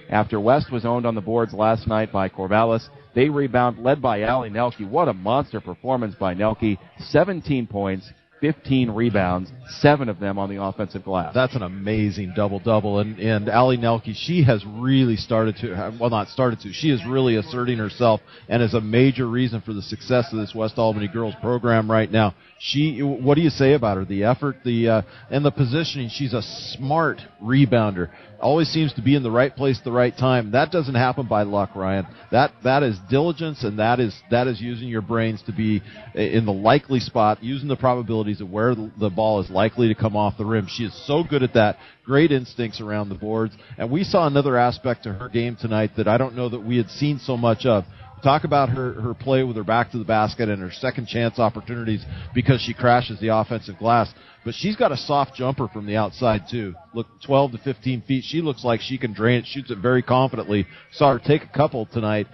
after West was owned on the boards last night by Corvallis. They rebound, led by Allie Nelke. What a monster performance by Nelke. 17 points, 15 rebounds, 7 of them on the offensive glass. That's an amazing double-double. And Allie Nelke, she has really she is really asserting herself and is a major reason for the success of this West Albany girls program right now. What do you say about her? The effort, and the positioning. She's a smart rebounder. Always seems to be in the right place at the right time. That doesn't happen by luck, Ryan. That is diligence, and that is using your brains to be in the likely spot, using the probabilities of where the ball is likely to come off the rim. She is so good at that. Great instincts around the boards. And we saw another aspect to her game tonight that I don't know that we had seen so much of. Talk about her play with her back to the basket and her second chance opportunities because she crashes the offensive glass. But she's got a soft jumper from the outside, too. Look, 12 to 15 feet. She looks like she can drain it, shoots it very confidently. Saw her take a couple tonight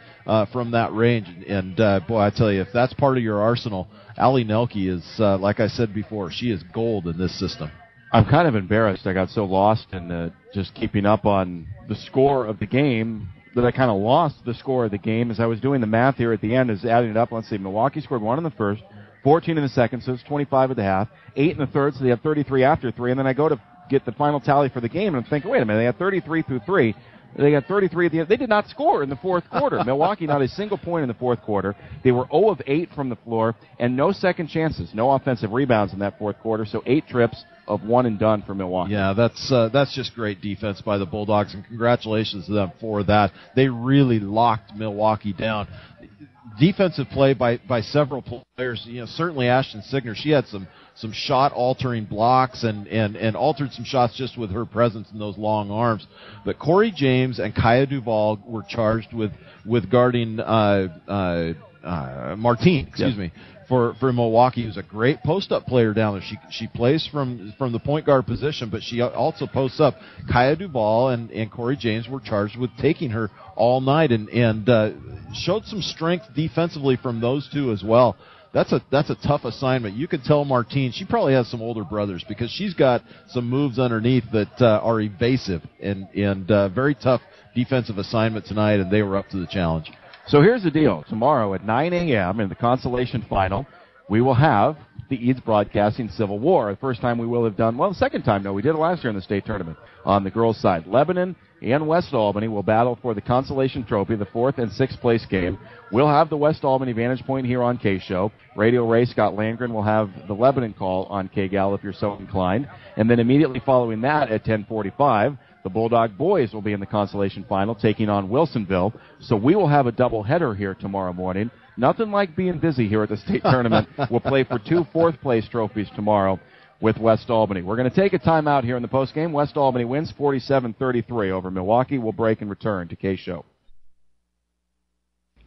from that range. And, boy, I tell you, if that's part of your arsenal, Allie Nelke is, like I said before, she is gold in this system. I'm kind of embarrassed. I got so lost in just keeping up on the score of the game that I kind of lost the score of the game as I was doing the math here at the end, is adding it up. Let's see, Milwaukee scored 1 in the first, 14 in the second, so it's 25 at the half, 8 in the third, so they have 33 after 3, and then I go to get the final tally for the game, and I'm thinking, wait a minute, they had 33 through 3. They got 33 at the end. They did not score in the fourth quarter. Milwaukee, not a single point in the fourth quarter. They were 0 of 8 from the floor, and no second chances, no offensive rebounds in that fourth quarter, so 8 trips of 1 and done for Milwaukee. Yeah, that's just great defense by the Bulldogs, and congratulations to them for that. They really locked Milwaukee down. Defensive play by several players. Certainly Ashton Signer. She had some shot altering blocks and altered some shots just with her presence in those long arms. But Corey James and Kaya Duvall were charged with guarding Martine. For Milwaukee, who's a great post-up player down there. She plays from the point guard position, but she also posts up. Kaya Duvall and Corey James were charged with taking her all night and showed some strength defensively from those two as well. That's a tough assignment. You can tell Martine, she probably has some older brothers because she's got some moves underneath that are evasive and very tough defensive assignment tonight, and they were up to the challenge. So here's the deal. Tomorrow at 9 a.m. in the consolation final, we will have the Eads Broadcasting Civil War. The first time we will have done, the second time, no, we did it last year in the state tournament on the girls' side. Lebanon and West Albany will battle for the consolation trophy, the 4th and 6th place game. We'll have the West Albany Vantage Point here on KSHO. Radio Ray Scott Landgren will have the Lebanon call on KGAL if you're so inclined. And then immediately following that at 10:45, the Bulldog boys will be in the consolation final taking on Wilsonville. So we will have a doubleheader here tomorrow morning. Nothing like being busy here at the state tournament. We'll play for 2 4th-place trophies tomorrow with West Albany. We're going to take a timeout here in the postgame. West Albany wins 47-33 over Milwaukee. We'll break and return to KSHO.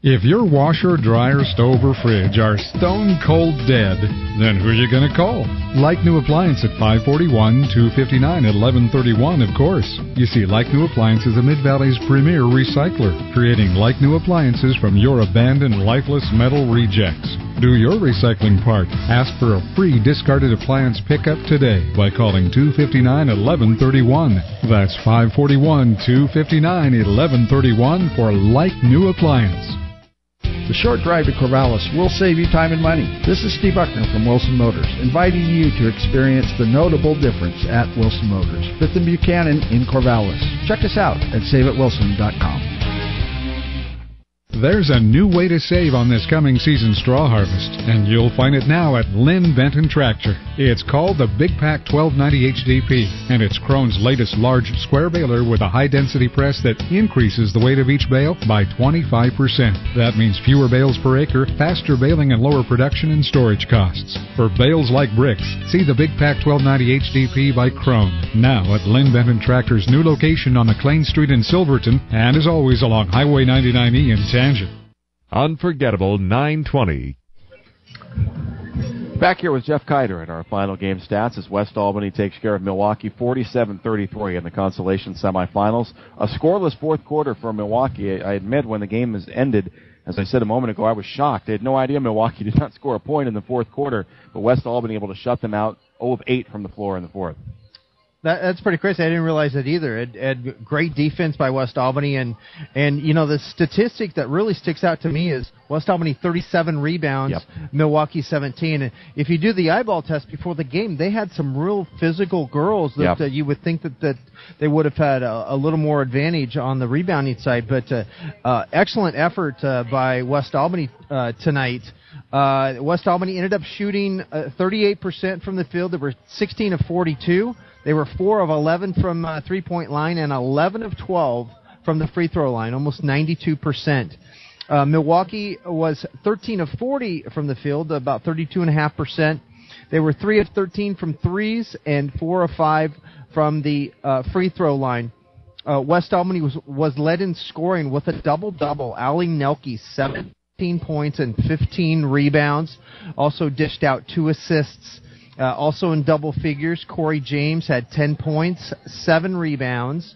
If your washer, dryer, stove, or fridge are stone cold dead, then who are you going to call? Like New Appliance at 541-259 at 1131, of course. You see, Like New Appliance is the Mid-Valley's premier recycler, creating like new appliances from your abandoned, lifeless metal rejects. Do your recycling part. Ask for a free discarded appliance pickup today by calling 259 at 1131. That's 541-259 at 1131 for Like New Appliance. The short drive to Corvallis will save you time and money. This is Steve Buckner from Wilson Motors, inviting you to experience the notable difference at Wilson Motors, 5th and Buchanan in Corvallis. Check us out at saveatwilson.com. There's a new way to save on this coming season's straw harvest, and you'll find it now at Lynn Benton Tractor. It's called the Big Pack 1290 HDP, and it's Krohn's latest large square baler with a high-density press that increases the weight of each bale by 25%. That means fewer bales per acre, faster baling, and lower production and storage costs. For bales like bricks, see the Big Pack 1290 HDP by Krohn, now at Lynn Benton Tractor's new location on McLean Street in Silverton, and as always along Highway 99E in Tangent. Unforgettable 920. Back here with Jeff Kiter at our final game stats as West Albany takes care of Milwaukee 47-33 in the consolation semifinals. A scoreless fourth quarter for Milwaukee. I admit when the game has ended, as I said a moment ago, I was shocked. I had no idea Milwaukee did not score a point in the fourth quarter, but West Albany able to shut them out 0 of 8 from the floor in the fourth. That's pretty crazy. I didn't realize that either. It had great defense by West Albany, and the statistic that really sticks out to me is West Albany 37 rebounds, Milwaukee 17. And if you do the eyeball test before the game, they had some real physical girls that you would think that they would have had a little more advantage on the rebounding side. But excellent effort by West Albany tonight. West Albany ended up shooting 38% from the field. They were 16 of 42. They were 4 of 11 from three-point line and 11 of 12 from the free throw line, almost 92%. Milwaukee was 13 of 40 from the field, about 32.5%. They were 3 of 13 from threes and 4 of 5 from the free throw line. West Albany was led in scoring with a double-double. Allie Nelke, 17 points and 15 rebounds. Also dished out 2 assists. Also in double figures, Corey James had 10 points, 7 rebounds,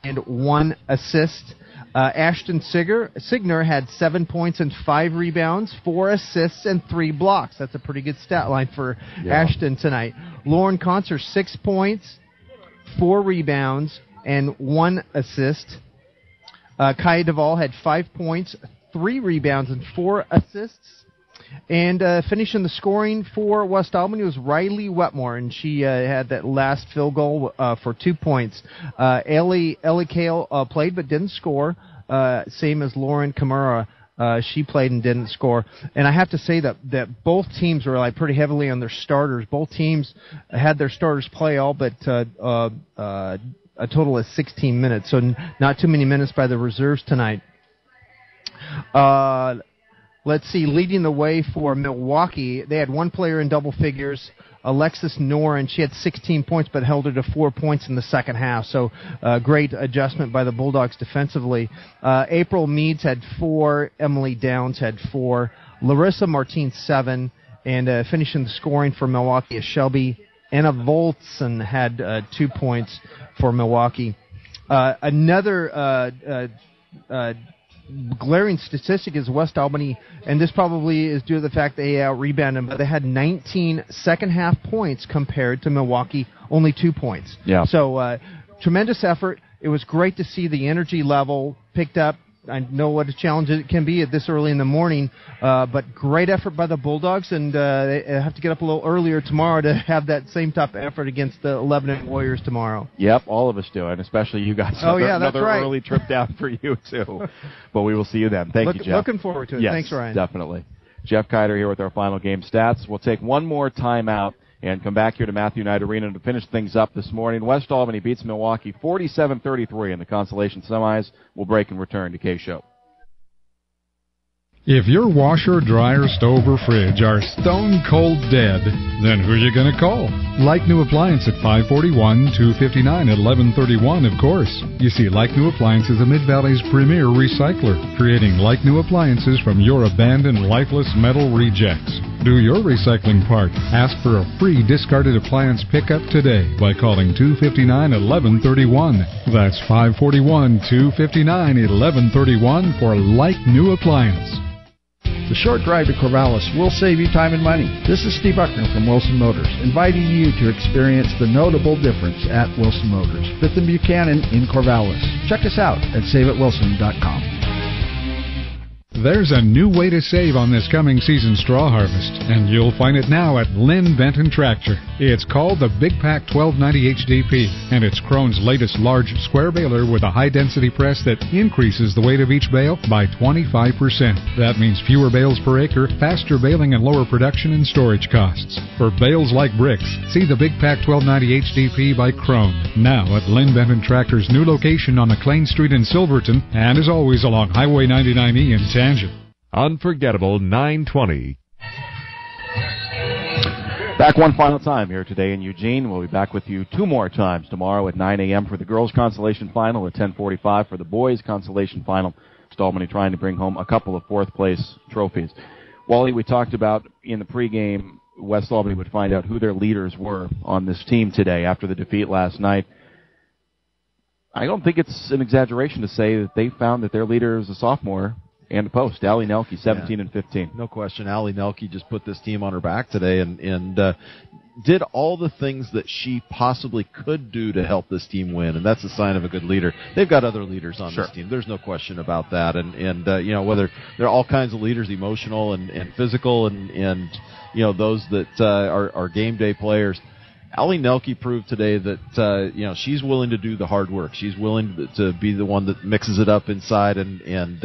and 1 assist. Ashton Signer had 7 points and 5 rebounds, 4 assists, and 3 blocks. That's a pretty good stat line for Ashton tonight. Lauren Concert, 6 points, 4 rebounds, and 1 assist. Kaya Duvall had 5 points, 3 rebounds, and 4 assists. And finishing the scoring for West Albany was Riley Wetmore, and she had that last field goal for 2 points. Ellie Kale played but didn't score, same as Lauren Kamara. She played and didn't score. And I have to say that both teams relied pretty heavily on their starters. Both teams had their starters play all but a total of 16 minutes, so not too many minutes by the reserves tonight. Let's see, leading the way for Milwaukee, they had one player in double figures, Alexis Noren. She had 16 points but held her to 4 points in the second half, so great adjustment by the Bulldogs defensively. April Meads had 4, Emily Downs had 4, Larissa Martin 7, and finishing the scoring for Milwaukee is Shelby Anna Voltson had 2 points for Milwaukee. Another glaring statistic is West Albany, and this probably is due to the fact they rebounded, but they had 19 second-half points compared to Milwaukee, only 2 points. Yeah. So tremendous effort. It was great to see the energy level picked up. I know what a challenge it can be at this early in the morning, but great effort by the Bulldogs, and they have to get up a little earlier tomorrow to have that same type of effort against the Lebanon Warriors tomorrow. Yep, all of us do, and especially you guys. Another early trip down for you, too. But we will see you then. Thank you, Jeff. Looking forward to it. Yes, thanks, Ryan. Definitely. Jeff Kiter here with our final game stats. We'll take one more timeout and come back here to Matthew Knight Arena to finish things up this morning. West Albany beats Milwaukee 47-33 in the consolation semis. We'll break and return to KSHO. If your washer, dryer, stove, or fridge are stone cold dead, then who are you going to call? Like New Appliance at 541-259 at 1131, of course. You see, Like New Appliance is the Mid-Valley's premier recycler, creating like new appliances from your abandoned, lifeless metal rejects. Do your recycling part. Ask for a free discarded appliance pickup today by calling 259 at 1131. That's 541-259 at 1131 for Like New Appliance. The short drive to Corvallis will save you time and money. This is Steve Buckner from Wilson Motors, inviting you to experience the notable difference at Wilson Motors, 5th and Buchanan in Corvallis. Check us out at saveatwilson.com. There's a new way to save on this coming season's straw harvest, and you'll find it now at Lynn Benton Tractor. It's called the Big Pack 1290 HDP, and it's Krohn's latest large square baler with a high-density press that increases the weight of each bale by 25%. That means fewer bales per acre, faster baling, and lower production and storage costs. For bales like bricks, see the Big Pack 1290 HDP by Krohn, now at Lynn Benton Tractor's new location on McLean Street in Silverton, and as always along Highway 99E in Tangent. Unforgettable 920. Back one final time here today in Eugene. We'll be back with you 2 more times tomorrow at 9 a.m. for the girls' consolation final, at 10:45 for the boys' consolation final. West Albany trying to bring home a couple of fourth-place trophies. Wally, we talked about in the pregame, West Albany would find out who their leaders were on this team today after the defeat last night. I don't think it's an exaggeration to say that they found that their leader is a sophomore and a post, Allie Nelke, 17 and 15. No question. Allie Nelke just put this team on her back today, and did all the things that she possibly could do to help this team win, and that's a sign of a good leader. They've got other leaders on this team. There's no question about that. And whether there are all kinds of leaders, emotional and physical, and those that are game day players. Allie Nelke proved today that she's willing to do the hard work. She's willing to be the one that mixes it up inside and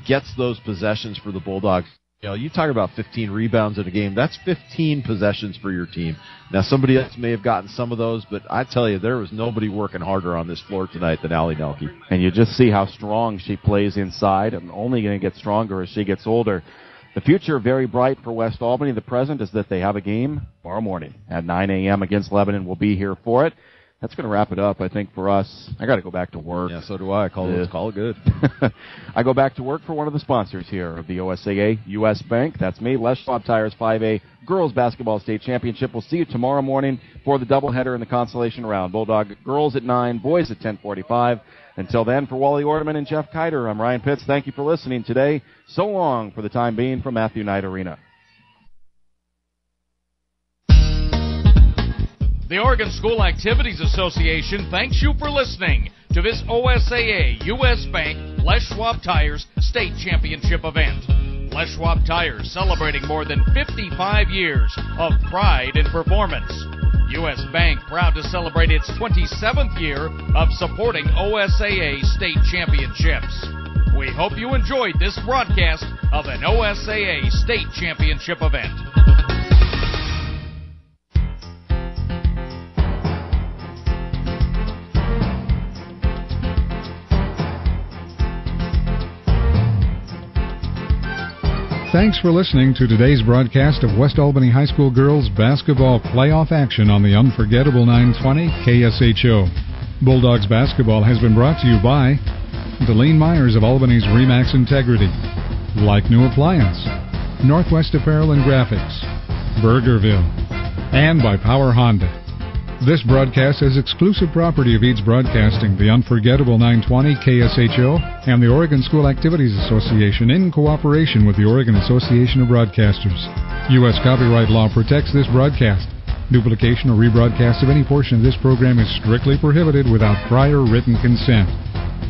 gets those possessions for the Bulldogs. You talk about 15 rebounds in a game. That's 15 possessions for your team. Now, somebody else may have gotten some of those, but I tell you, there was nobody working harder on this floor tonight than Allie Nelke. And you just see how strong she plays inside, and only going to get stronger as she gets older. The future very bright for West Albany. The present is that they have a game tomorrow morning at 9 a.m. against Lebanon. We'll be here for it. That's going to wrap it up, I think, for us. I got to go back to work. Yeah, so do I. Call it good. I go back to work for one of the sponsors here of the OSAA, U.S. Bank. That's me. Les Schwab Tires 5A Girls Basketball State Championship. We'll see you tomorrow morning for the doubleheader in the consolation round. Bulldog girls at 9, boys at 10:45. Until then, for Wally Ordeman and Jeff Kiter, I'm Ryan Pitts. Thank you for listening today. So long for the time being from Matthew Knight Arena. The Oregon School Activities Association thanks you for listening to this OSAA U.S. Bank Les Schwab Tires State Championship event. Les Schwab Tires celebrating more than 55 years of pride in performance. U.S. Bank proud to celebrate its 27th year of supporting OSAA state championships. We hope you enjoyed this broadcast of an OSAA state championship event. Thanks for listening to today's broadcast of West Albany High School girls basketball playoff action on the unforgettable 920 KSHO. Bulldogs basketball has been brought to you by Deline Myers of Albany's Remax Integrity, Like New Appliance, Northwest Apparel and Graphics, Burgerville, and by Power Honda. This broadcast is exclusive property of Eads Broadcasting, the unforgettable 920 KSHO, and the Oregon School Activities Association in cooperation with the Oregon Association of Broadcasters. U.S. copyright law protects this broadcast. Duplication or rebroadcast of any portion of this program is strictly prohibited without prior written consent.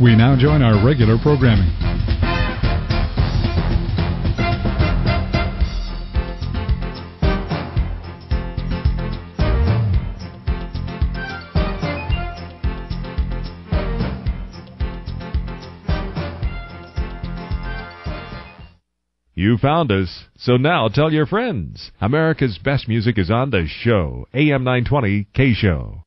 We now join our regular programming. You found us, so now tell your friends. America's best music is on the show. AM 920 KSHO.